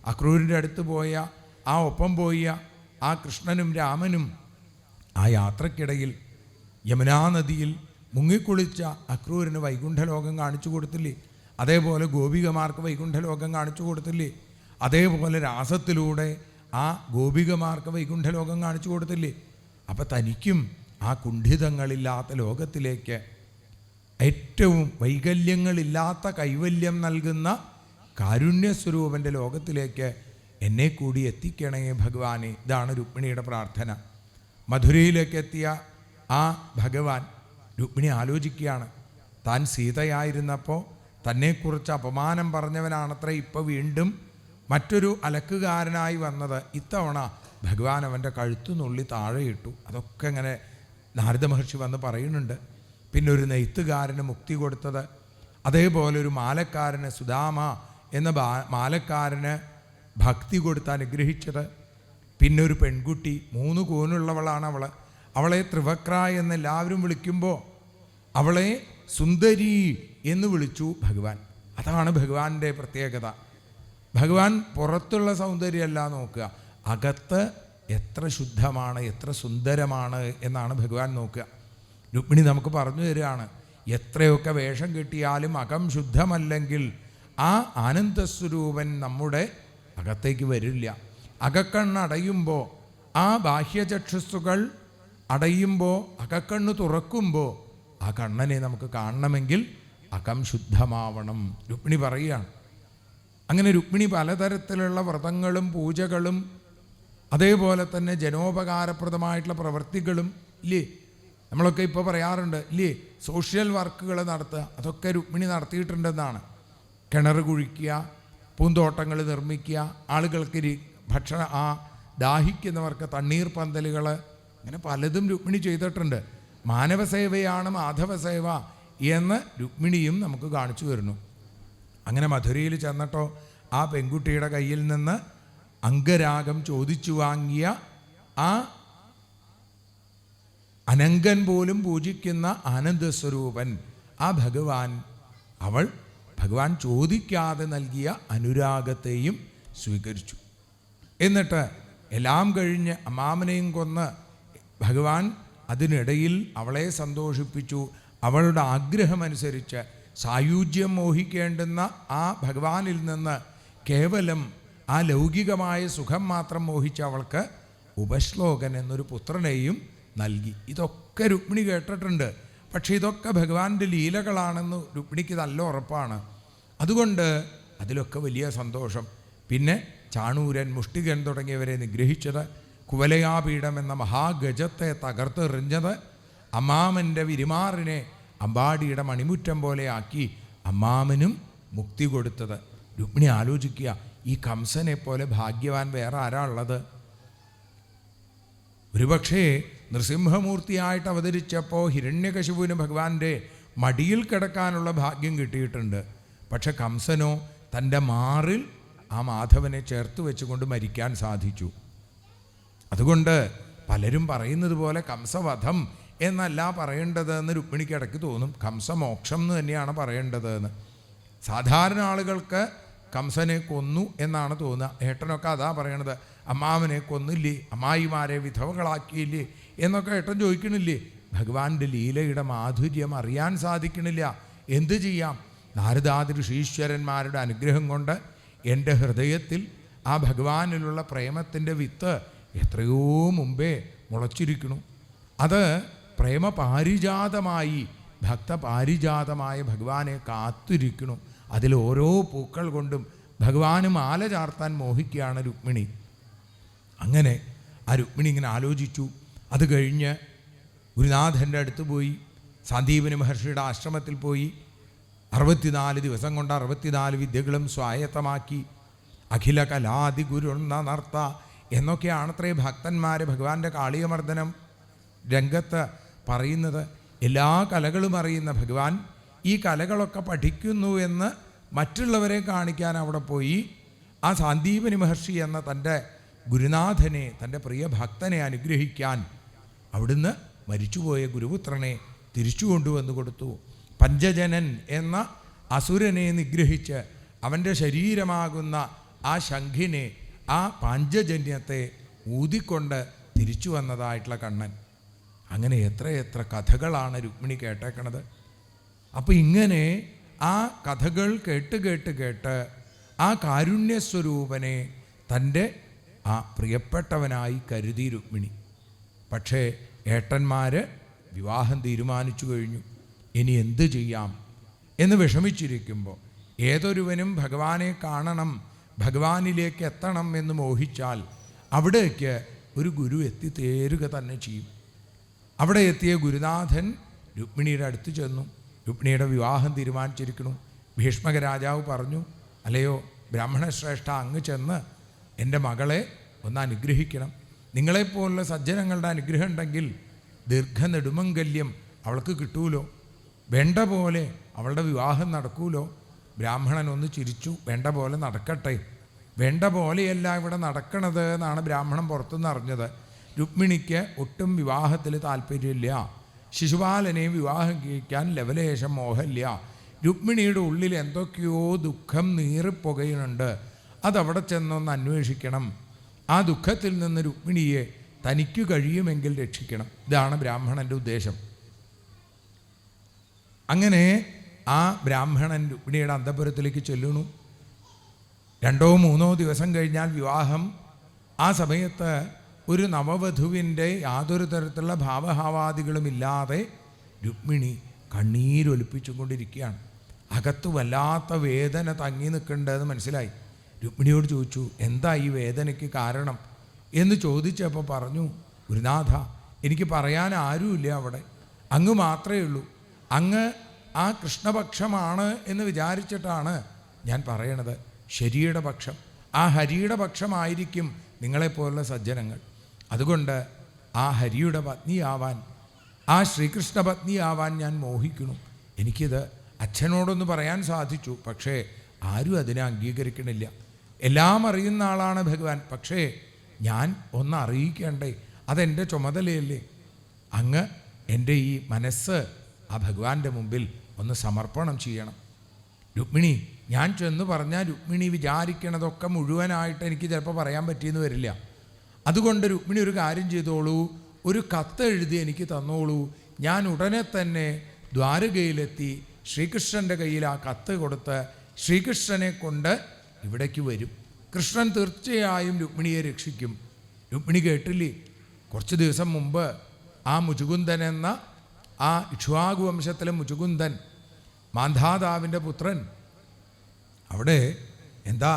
അക്രൂരിൻ്റെ അടുത്ത് പോയ ആ ഒപ്പം പോയ ആ കൃഷ്ണനും രാമനും ആ യാത്രക്കിടയിൽ യമുനാ നദിയിൽ മുങ്ങിക്കുളിച്ച അക്രൂരിന് വൈകുണ്ഠലോകം കാണിച്ചു കൊടുത്തില്ലേ. അതേപോലെ ഗോപികമാർക്ക് വൈകുണ്ഠലോകം കാണിച്ചു കൊടുത്തില്ലേ. അതേപോലെ രാസത്തിലൂടെ ആ ഗോപികമാർക്ക് വൈകുണ്ഠലോകം കാണിച്ചു കൊടുത്തില്ലേ. അപ്പം തനിക്കും ആ കുണ്ഠിതങ്ങളില്ലാത്ത ലോകത്തിലേക്ക്, ഏറ്റവും വൈകല്യങ്ങളില്ലാത്ത കൈവല്യം നൽകുന്ന കാരുണ്യസ്വരൂപൻ്റെ ലോകത്തിലേക്ക് എന്നെ കൂടി എത്തിക്കണേ ഭഗവാനെ. ഇതാണ് രുക്മിണിയുടെ പ്രാർത്ഥന. മധുരയിലേക്ക് എത്തിയ ആ ഭഗവാൻ രുക്മിണി ആലോചിക്കുകയാണ്, താൻ സീതയായിരുന്നപ്പോൾ തന്നെക്കുറിച്ച് അപമാനം പറഞ്ഞവനാണത്രേ ഇപ്പോൾ വീണ്ടും മറ്റൊരു അലക്കുകാരനായി വന്നത്. ഇത്തവണ ഭഗവാൻ അവൻ്റെ കഴുത്തു നുള്ളി താഴെയിട്ടു. അതൊക്കെ ഇങ്ങനെ നാരദ മഹർഷി വന്ന് പറയുന്നുണ്ട്. പിന്നെ ഒരു നെയ്ത്തുകാരന് മുക്തി കൊടുത്തത്, അതേപോലെ ഒരു മാലക്കാരന്, സുദാമ എന്ന മാലക്കാരന് ഭക്തി കൊടുത്ത് അനുഗ്രഹിച്ചത്. പിന്നെ ഒരു പെൺകുട്ടി, 3 കൂനുള്ളവളാണ് അവൾ. അവളെ ത്രിവക്ര എന്ന് എല്ലാവരും വിളിക്കുമ്പോൾ അവളെ സുന്ദരി എന്ന് വിളിച്ചു ഭഗവാൻ. അതാണ് ഭഗവാന്റെ പ്രത്യേകത. ഭഗവാൻ പുറത്തുള്ള സൗന്ദര്യമല്ല നോക്കുക, അകത്ത് എത്ര ശുദ്ധമാണ്, എത്ര സുന്ദരമാണ് എന്നാണ് ഭഗവാൻ നോക്കുക. രുക്മിണി നമുക്ക് പറഞ്ഞു തരികയാണ്, എത്രയൊക്കെ വേഷം കെട്ടിയാലും അകം ശുദ്ധമല്ലെങ്കിൽ ആ ആനന്ദസ്വരൂപൻ നമ്മുടെ അകത്തേക്ക് വരില്ല. അകക്കണ്ണടയുമ്പോൾ, ആ ബാഹ്യചക്ഷുസ്സുകൾ അടയുമ്പോൾ, അകക്കണ്ണ് തുറക്കുമ്പോൾ ആ കണ്ണനെ നമുക്ക് കാണണമെങ്കിൽ അകം ശുദ്ധമാവണം. രുക്മിണി പറയുകയാണ്. അങ്ങനെ രുക്മിണി പലതരത്തിലുള്ള വ്രതങ്ങളും പൂജകളും അതേപോലെ തന്നെ ജനോപകാരപ്രദമായിട്ടുള്ള പ്രവൃത്തികളും ഇല്ലേ, നമ്മളൊക്കെ ഇപ്പോൾ പറയാറുണ്ട് ഇല്ലേ, സോഷ്യൽ വർക്കുകൾ നടത്തുക, അതൊക്കെ രുക്മിണി നടത്തിയിട്ടുണ്ടെന്നാണ്. കിണർ കുഴിക്കുക, പൂന്തോട്ടങ്ങൾ നിർമ്മിക്കുക, ആളുകൾക്ക് ദാഹിക്കുന്നവർക്ക് തണ്ണീർ പന്തലുകൾ, അങ്ങനെ പലതും രുക്മിണി ചെയ്തിട്ടുണ്ട്. മാനവസേവയാണ് മാധവസേവ എന്ന് രുക്മിണിയും നമുക്ക് കാണിച്ചു വരുന്നു. അങ്ങനെ മധുരയിൽ ചെന്നിട്ടോ ആ പെൺകുട്ടിയുടെ കയ്യിൽ നിന്ന് അംഗരാഗം ചോദിച്ചു വാങ്ങിയ ആ അനങ്കൻ പോലും പൂജിക്കുന്ന ആനന്ദസ്വരൂപൻ ആ ഭഗവാൻ ചോദിക്കാതെ നൽകിയ അനുരാഗത്തെയും സ്വീകരിച്ചു. എന്നിട്ട് എല്ലാം കഴിഞ്ഞ് അമ്മാമനെയും കൊന്ന് ഭഗവാൻ അതിനിടയിൽ അവളെ സന്തോഷിപ്പിച്ചു. അവളുടെ ആഗ്രഹമനുസരിച്ച് സായുജ്യം മോഹിക്കേണ്ടുന്ന ആ ഭഗവാനിൽ നിന്ന് കേവലം ആ ലൗകികമായ സുഖം മാത്രം മോഹിച്ച അവൾക്ക് ഉപശ്ലോകൻ എന്നൊരു പുത്രനെയും നൽകി. ഇതൊക്കെ രുക്മിണി കേട്ടിട്ടുണ്ട്. പക്ഷേ ഇതൊക്കെ ഭഗവാന്റെ ലീലകളാണെന്ന് രുക്മിണിക്ക് നല്ല ഉറപ്പാണ്. അതുകൊണ്ട് അതിലൊക്കെ വലിയ സന്തോഷം. പിന്നെ ചാണൂരൻ, മുഷ്ടികൻ തുടങ്ങിയവരെ നിഗ്രഹിച്ചത്, കുവലയാപീഠം എന്ന മഹാഗജത്തെ തകർത്തെറിഞ്ഞത്, അമ്മാമൻ്റെ വിരിമാറിനെ അമ്പാടിയുടെ മണിമുറ്റം പോലെ ആക്കി അമ്മാമനും മുക്തി കൊടുത്തത്. രുക്മിണി ആലോചിക്കുക, ഈ കംസനെ പോലെ ഭാഗ്യവാൻ വേറെ ആരാ ഉള്ളത്? ഒരുപക്ഷേ നൃസിംഹമൂർത്തിയായിട്ട് അവതരിച്ചപ്പോൾ ഹിരണ്യകശിപുവിന് ഭഗവാന്റെ മടിയിൽ കിടക്കാനുള്ള ഭാഗ്യം കിട്ടിയിട്ടുണ്ട്. പക്ഷെ കംസനോ തൻ്റെ മാറിൽ ആ മാധവനെ ചേർത്ത് വെച്ചുകൊണ്ട് മരിക്കാൻ സാധിച്ചു. അതുകൊണ്ട് പലരും പറയുന്നത് പോലെ കംസവധം എന്നല്ല പറയേണ്ടതെന്ന് രുക്മിണിക്ക് ഇടയ്ക്ക് തോന്നും. കംസമോക്ഷം എന്ന് തന്നെയാണ് പറയേണ്ടതെന്ന്. സാധാരണ ആളുകൾക്ക് കംസനെ കൊന്നു എന്നാണ് തോന്നുക. ഏട്ടനൊക്കെ അതാ പറയണത്, അമ്മാവനെ കൊന്നില്ലേ, അമ്മായിമാരെ വിധവകളാക്കിയില്ലേ എന്നൊക്കെ ഏട്ടൻ ചോദിക്കണില്ലേ. ഭഗവാന്റെ ലീലയുടെ മാധുര്യം അറിയാൻ സാധിക്കണില്ല. എന്തു ചെയ്യാം? നാരദാദി ഋഷീശ്വരന്മാരുടെ അനുഗ്രഹം കൊണ്ട് എൻ്റെ ഹൃദയത്തിൽ ആ ഭഗവാനിലുള്ള പ്രേമത്തിൻ്റെ വിത്ത് എത്രയോ മുമ്പേ മുളച്ചിരിക്കണു. അത് പ്രേമപാരിജാതമായി, ഭക്തപാരിജാതമായ ഭഗവാനെ കാത്തിരിക്കണു. അതിൽ ഓരോ പൂക്കൾ കൊണ്ടും ഭഗവാന് മാല ചാർത്താൻ മോഹിക്കുകയാണ് രുക്മിണി. അങ്ങനെ ആ രുക്മിണി ഇങ്ങനെ ആലോചിച്ചു. അത് കഴിഞ്ഞ് ഗുരുനാഥൻ്റെ അടുത്ത് പോയി, സന്ദീപനി മഹർഷിയുടെ ആശ്രമത്തിൽ പോയി 64 ദിവസം കൊണ്ട് 64 വിദ്യകളും സ്വായത്തമാക്കി. അഖില കലാദി ഗുരുണർത്ത എന്നൊക്കെയാണത്രേ ഭക്തന്മാരെ ഭഗവാന്റെ കാളിയമർദ്ദനം രംഗത്ത് പറയുന്നത്. എല്ലാ കലകളും അറിയുന്ന ഭഗവാൻ ഈ കലകളൊക്കെ പഠിക്കുന്നു എന്ന് മറ്റുള്ളവരെ കാണിക്കാൻ അവിടെ പോയി ആ സന്ദീപനി മഹർഷി എന്ന തൻ്റെ ഗുരുനാഥനെ, തൻ്റെ പ്രിയ ഭക്തനെ അനുഗ്രഹിക്കാൻ അവിടുന്ന് മരിച്ചുപോയ ഗുരുപുത്രനെ തിരിച്ചു കൊണ്ടുവന്നു കൊടുത്തു. പഞ്ചജനൻ എന്ന അസുരനെ നിഗ്രഹിച്ച് അവൻ്റെ ശരീരമാകുന്ന ആ ശംഖിനെ, ആ പാഞ്ചജന്യത്തെ ഊതിക്കൊണ്ട് തിരിച്ചു വന്നതായിട്ടുള്ള കണ്ണൻ. അങ്ങനെ എത്രയെത്ര കഥകളാണ് രുക്മിണി കേട്ടേക്കണത്. അപ്പോൾ ഇങ്ങനെ ആ കഥകൾ കേട്ട് കേട്ട് കേട്ട് ആ കാരുണ്യസ്വരൂപനെ തൻ്റെ ആ പ്രിയപ്പെട്ടവനായി കരുതി രുക്മിണി. പക്ഷേ ഏട്ടന്മാർ വിവാഹം തീരുമാനിച്ചു കഴിഞ്ഞു. ഇനി എന്ത് ചെയ്യാം എന്ന് വിഷമിച്ചിരിക്കുമ്പോൾ ഏതൊരുവനും ഭഗവാനെ കാണണം, ഭഗവാനിലേക്ക് എത്തണം എന്ന് മോഹിച്ചാൽ അവിടേക്ക് ഒരു ഗുരു എത്തിത്തേരുക തന്നെ ചെയ്യും. അവിടെ എത്തിയ ഗുരുനാഥൻ രുക്മിണിയുടെ അടുത്ത് ചെന്നു. രുക്മിണിയുടെ വിവാഹം തീരുമാനിച്ചിരിക്കുന്നു. ഭീഷ്മക രാജാവ് പറഞ്ഞു, അല്ലയോ ബ്രാഹ്മണശ്രേഷ്ഠ, അങ്ങ് ചെന്ന് എൻ്റെ മകളെ ഒന്ന് അനുഗ്രഹിക്കണം. നിങ്ങളെപ്പോലുള്ള സജ്ജനങ്ങളുടെ അനുഗ്രഹം ഉണ്ടെങ്കിൽ ദീർഘനെടുമംഗല്യം അവൾക്ക് കിട്ടൂലോ, വേണ്ട പോലെ അവളുടെ വിവാഹം നടക്കൂലോ. ബ്രാഹ്മണൻ ഒന്ന് ചിരിച്ചു. വേണ്ട പോലെ നടക്കട്ടെ. വേണ്ട പോലെയല്ല ഇവിടെ നടക്കണത് എന്നാണ് ബ്രാഹ്മണൻ പുറത്തുനിന്ന് അറിഞ്ഞത്. രുക്മിണിക്ക് ഒട്ടും വിവാഹത്തിൽ താല്പര്യമില്ല. ശിശുപാലനെ വിവാഹം കഴിക്കാൻ ലവലേശം മോഹമില്ല. രുക്മിണിയുടെ ഉള്ളിൽ എന്തൊക്കെയോ ദുഃഖം നീറിപ്പുകയുന്നുണ്ട്. അതവിടെ ചെന്നൊന്ന് അന്വേഷിക്കണം. ആ ദുഃഖത്തിൽ നിന്ന് രുക്മിണിയെ തനിക്ക് കഴിയുമെങ്കിൽ രക്ഷിക്കണം. ഇതാണ് ബ്രാഹ്മണൻ്റെ ഉദ്ദേശം. അങ്ങനെ ആ ബ്രാഹ്മണൻ രുക്മിണിയുടെ അന്തഃപുരത്തിലേക്ക് ചെല്ലുന്നു. 2 or 3 ദിവസം കഴിഞ്ഞാൽ വിവാഹം. ആ സമയത്ത് ഒരു നവവധുവിൻ്റെ യാതൊരു തരത്തിലുള്ള ഭാവഹാവാദികളുമില്ലാതെ രുക്മിണി കണ്ണീരൊലിപ്പിച്ചുകൊണ്ടിരിക്കുകയാണ്. അകത്ത് വല്ലാത്ത വേദന തങ്ങി നിൽക്കേണ്ടതെന്ന് മനസ്സിലായി. രുക്മിണിയോട് ചോദിച്ചു, എന്താ ഈ വേദനയ്ക്ക് കാരണം എന്ന് ചോദിച്ചപ്പോൾ പറഞ്ഞു, ഗുരുനാഥ, എനിക്ക് പറയാൻ ആരുമില്ല അവിടെ, അങ്ങ് മാത്രമേ ഉള്ളൂ. അങ്ങ് ആ കൃഷ്ണപക്ഷമാണ് എന്ന് വിചാരിച്ചിട്ടാണ് ഞാൻ പറയണത്. ശരിയുടെ പക്ഷം, ആ ഹരിയുടെ പക്ഷമായിരിക്കും നിങ്ങളെപ്പോലുള്ള സജ്ജനങ്ങൾ. അതുകൊണ്ട് ആ ഹരിയുടെ പത്നിയാവാൻ, ആ ശ്രീകൃഷ്ണ പത്നിയാവാൻ ഞാൻ മോഹിക്കുന്നു. എനിക്കിത് അച്ഛനോടൊന്ന് പറയാൻ സാധിച്ചു, പക്ഷേ ആരും അതിനെ അംഗീകരിക്കണില്ല. എല്ലാം അറിയുന്ന ആളാണ് ഭഗവാൻ, പക്ഷേ ഞാൻ ഒന്ന് അറിയിക്കേണ്ടേ, അതെൻ്റെ ചുമതലയല്ലേ. അങ്ങ് എൻ്റെ ഈ മനസ്സ് ആ ഭഗവാന്റെ മുമ്പിൽ ഒന്ന് സമർപ്പണം ചെയ്യണം. രുക്മിണി, ഞാൻ ചെന്ന് പറഞ്ഞാൽ രുക്മിണി വിചാരിക്കണതൊക്കെ മുഴുവനായിട്ട് എനിക്ക് ചിലപ്പോൾ പറയാൻ പറ്റിയെന്ന് വരില്ല. അതുകൊണ്ട് രുക്മിണി ഒരു കാര്യം ചെയ്തോളൂ, ഒരു കത്ത് എഴുതി എനിക്ക് തന്നോളൂ. ഞാൻ ഉടനെ തന്നെ ദ്വാരകയിലെത്തി ശ്രീകൃഷ്ണൻ്റെ കയ്യിൽ ആ കത്ത് കൊടുത്ത് ശ്രീകൃഷ്ണനെ കൊണ്ട് ഇവിടേക്ക് വരും. കൃഷ്ണൻ തീർച്ചയായും രുക്മിണിയെ രക്ഷിക്കും. രുക്മിണി കേട്ടില്ലേ, കുറച്ച് ദിവസം മുമ്പ് ആ മുചുകുന്ദൻ എന്ന ആ ഇക്ഷ്വാകു വംശത്തിലെ മുചുകുന്ദൻ, മാന്ധാതാവിൻ്റെ പുത്രൻ, അവിടെ എന്താ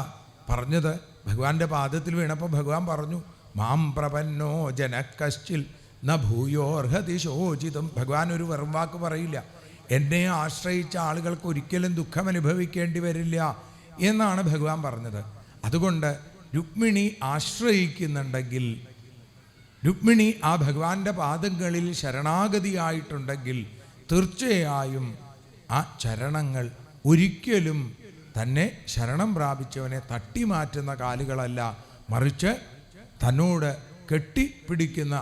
പറഞ്ഞത്? ഭഗവാന്റെ പാദത്തിൽ വീണപ്പോൾ ഭഗവാൻ പറഞ്ഞു, മാം പ്രപന്നോ ജനക്കശ്ചിൽ ന ഭൂയോർഹതി ശോചിതം. ഭഗവാൻ ഒരു വെറും വാക്ക് പറയില്ല. എന്നെ ആശ്രയിച്ച ആളുകൾക്ക് ഒരിക്കലും ദുഃഖം അനുഭവിക്കേണ്ടി വരില്ല എന്നാണ് ഭഗവാൻ പറഞ്ഞത്. അതുകൊണ്ട് രുക്മിണി ആശ്രയിക്കുന്നുണ്ടെങ്കിൽ, രുക്മിണി ആ ഭഗവാന്റെ പാദങ്ങളിൽ ശരണാഗതിയായിട്ടുണ്ടെങ്കിൽ തീർച്ചയായും ആ ചരണങ്ങൾ ഒരിക്കലും തന്നെ ശരണം പ്രാപിച്ചവനെ തട്ടിമാറ്റുന്ന കാലുകളല്ല, മറിച്ച് തന്നോട് കെട്ടിപ്പിടിക്കുന്ന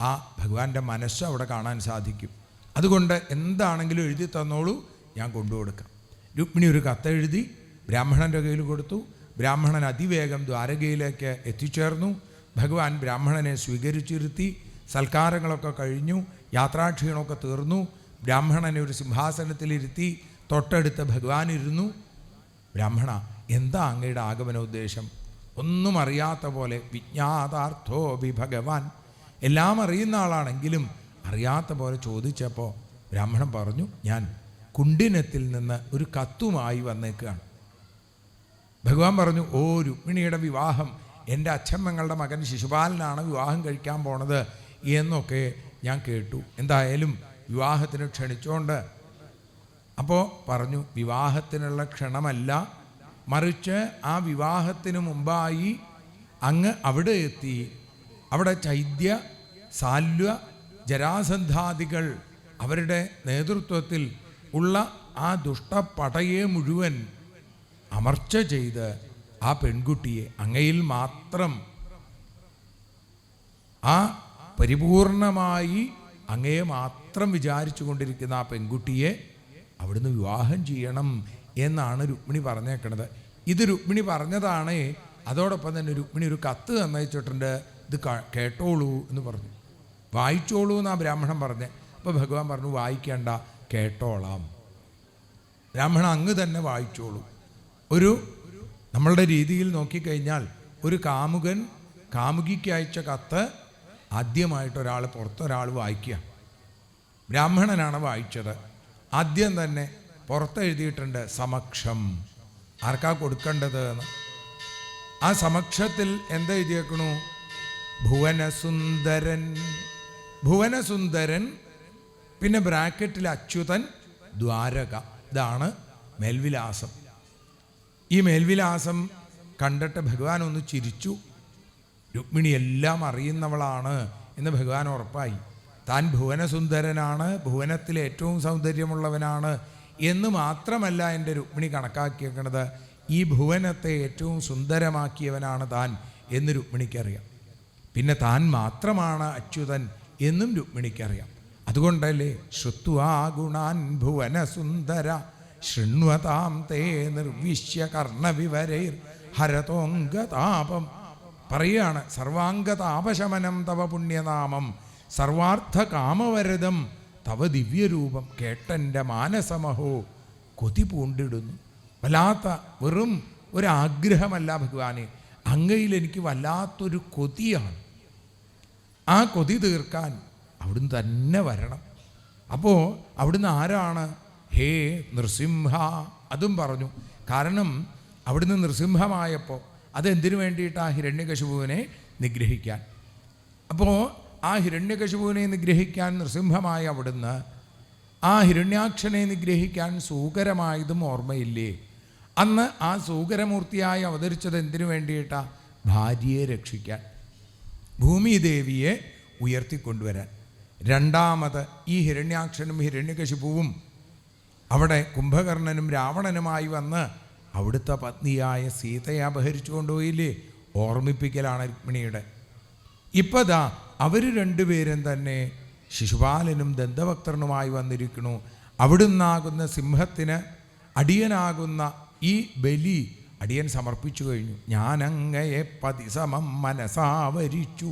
ആ ഭഗവാന്റെ മനസ്സ് അവിടെ കാണാൻ സാധിക്കും. അതുകൊണ്ട് എന്താണെങ്കിലും എഴുതി തന്നോളൂ, ഞാൻ കൊണ്ടുകൊടുക്കാം. രുക്മിണി ഒരു കത്തെഴുതി ബ്രാഹ്മണൻ്റെ കയ്യിൽ കൊടുത്തു. ബ്രാഹ്മണൻ അതിവേഗം ദ്വാരകയിലേക്ക് എത്തിച്ചേർന്നു. ഭഗവാൻ ബ്രാഹ്മണനെ സ്വീകരിച്ചിരുത്തി. സൽക്കാരങ്ങളൊക്കെ കഴിഞ്ഞു, യാത്രാക്ഷീണമൊക്കെ തീർന്നു. ബ്രാഹ്മണനെ ഒരു സിംഹാസനത്തിലിരുത്തി തൊട്ടടുത്ത് ഭഗവാൻ ഇരുന്നു. ബ്രാഹ്മണ, എന്താ അങ്ങയുടെ ആഗമനോദ്ദേശം? ഒന്നും അറിയാത്ത പോലെ, വിജ്ഞാതാർത്ഥോ ബി ഭഗവാൻ, എല്ലാം അറിയുന്ന ആളാണെങ്കിലും അറിയാത്ത പോലെ ചോദിച്ചപ്പോൾ ബ്രാഹ്മണൻ പറഞ്ഞു, ഞാൻ കുണ്ടിനത്തിൽ നിന്ന് ഒരു കത്തുമായി വന്നേക്കുകയാണ്. ഭഗവാൻ പറഞ്ഞു, ഓ രുക്മിണിയുടെ വിവാഹം, എൻ്റെ അച്ഛമ്മങ്ങളുടെ മകൻ ശിശുപാലനാണ് വിവാഹം കഴിക്കാൻ പോണത് എന്നൊക്കെ ഞാൻ കേട്ടു. എന്തായാലും വിവാഹത്തിന് ക്ഷണിച്ചോണ്ട്. അപ്പോൾ പറഞ്ഞു, വിവാഹത്തിനുള്ള ക്ഷണമല്ല, മറിച്ച് ആ വിവാഹത്തിന് മുമ്പായി അങ്ങ് അവിടെ എത്തി. അവിടെ ചൈദ്യ, സാല്വ, ജരാസന്ധാദികൾ അവരുടെ നേതൃത്വത്തിൽ ഉള്ള ആ ദുഷ്ടപ്പടയെ മുഴുവൻ അമർച്ച ചെയ്ത് ആ പെൺകുട്ടിയെ, അങ്ങയിൽ മാത്രം ആ പരിപൂർണമായി അങ്ങയെ മാത്രം വിചാരിച്ചു കൊണ്ടിരിക്കുന്ന ആ പെൺകുട്ടിയെ അവിടുന്ന് വിവാഹം ചെയ്യണം എന്നാണ് രുക്മിണി പറഞ്ഞേക്കണത്. ഇത് രുക്മിണി പറഞ്ഞതാണ്. അതോടൊപ്പം തന്നെ രുക്മിണി ഒരു കത്ത് തന്നയച്ചിട്ടുണ്ട്, ഇത് കേട്ടോളൂ എന്ന് പറഞ്ഞു. വായിച്ചോളൂ എന്നാണ് ബ്രാഹ്മണൻ പറഞ്ഞത്. അപ്പോൾ ഭഗവാൻ പറഞ്ഞു, വായിക്കേണ്ട, കേട്ടോളാം. ബ്രാഹ്മണൻ അങ്ങ് തന്നെ വായിച്ചോളൂ. നമ്മളുടെ രീതിയിൽ നോക്കിക്കഴിഞ്ഞാൽ ഒരു കാമുകൻ കാമുകിക്ക് അയച്ച കത്ത് ആദ്യമായിട്ടൊരാൾ, പുറത്തൊരാൾ വായിക്കുക. ബ്രാഹ്മണനാണ് വായിച്ചത്. ആദ്യം തന്നെ പുറത്തെഴുതിയിട്ടുണ്ട് സമക്ഷം, ആർക്കാ കൊടുക്കേണ്ടത് എന്ന്. ആ സമക്ഷത്തിൽ എന്താ എഴുതിയേക്കണു? ഭുവനസുന്ദരൻ. ഭുവനസുന്ദരൻ പിന്നെ ബ്രാക്കറ്റിൽ അച്യുതൻ ദ്വാരക. ഇതാണ് മേൽവിലാസം. ഈ മേൽവിലാസം കണ്ടിട്ട് ഭഗവാൻ ഒന്ന് ചിരിച്ചു. രുക്മിണി എല്ലാം അറിയുന്നവളാണ് എന്ന് ഭഗവാൻ ഉറപ്പായി. താൻ ഭുവനസുന്ദരനാണ്, ഭുവനത്തിലെ ഏറ്റവും സൗന്ദര്യമുള്ളവനാണ് എന്ന് മാത്രമല്ല എൻ്റെ രുക്മിണി കണക്കാക്കിയേക്കണത്, ഈ ഭുവനത്തെ ഏറ്റവും സുന്ദരമാക്കിയവനാണ് താൻ എന്ന് രുക്മിണിക്കറിയാം. പിന്നെ താൻ മാത്രമാണ് അച്യുതൻ എന്നും രുക്മിണിക്കറിയാം. അതുകൊണ്ടല്ലേ ശ്രുത്വാ ഗുണാൻ ഭുവനസുന്ദര ശൃണ്വതാം തേ നിർവിശ്യ കർണവിവരൈർ ഹരതോംഗതാപം പറയുകയാണ്. സർവാംഗതാപശമനം തവ പുണ്യനാമം സർവാർത്ഥ കാമവരദം തവ ദിവ്യരൂപം കേട്ടെൻ്റെ മാനസമഹോ കൊതി പൂണ്ടിടുന്നു. വല്ലാത്ത വെറും ഒരാഗ്രഹമല്ല ഭഗവാനെ, അങ്ങയിൽ എനിക്ക് വല്ലാത്തൊരു കൊതിയാണ്. ആ കൊതി തീർക്കാൻ അവിടുന്ന് തന്നെ വരണം. അപ്പോൾ അവിടുന്ന് ആരാണ്? ഹേ നൃസിംഹ. അതും പറഞ്ഞു. കാരണം അവിടുന്ന് നൃസിംഹമായപ്പോൾ അതെന്തിനു വേണ്ടിയിട്ടാണ്? ഹിരണ്യകശിപുവിനെ നിഗ്രഹിക്കാൻ. അപ്പോൾ ആ ഹിരണ്യകശിപുവിനെ നിഗ്രഹിക്കാൻ നൃസിംഹമായ അവിടുന്ന് ആ ഹിരണ്യാക്ഷനെ നിഗ്രഹിക്കാൻ സൂകരമായതും ഓർമ്മയില്ലേ? അന്ന് ആ സൂകരമൂർത്തിയായി അവതരിച്ചത് എന്തിനു വേണ്ടിയിട്ടാണ്? ഭാര്യയെ രക്ഷിക്കാൻ, ഭൂമിദേവിയെ ഉയർത്തിക്കൊണ്ടുവരാൻ. രണ്ടാമത് ഈ ഹിരണ്യാക്ഷനും ഹിരണ്യകശിപുവും അവിടെ കുംഭകർണനും രാവണനുമായി വന്ന് അവിടുത്തെ പത്നിയായ സീതയെ അപഹരിച്ചു കൊണ്ടുപോയില്ലേ? ഓർമ്മിപ്പിക്കലാണ് രുക്മിണിയുടെ. ഇപ്പം ദാ അവർ രണ്ടുപേരും തന്നെ ശിശുപാലനും ദന്തവക്തരനുമായി വന്നിരിക്കണു. അവിടുന്നാകുന്ന സിംഹത്തിന് അടിയനാകുന്ന ഈ ബലി അടിയൻ സമർപ്പിച്ചു കഴിഞ്ഞു. ഞാനങ്ങയെ പതിസമം മനസാവരിച്ചു,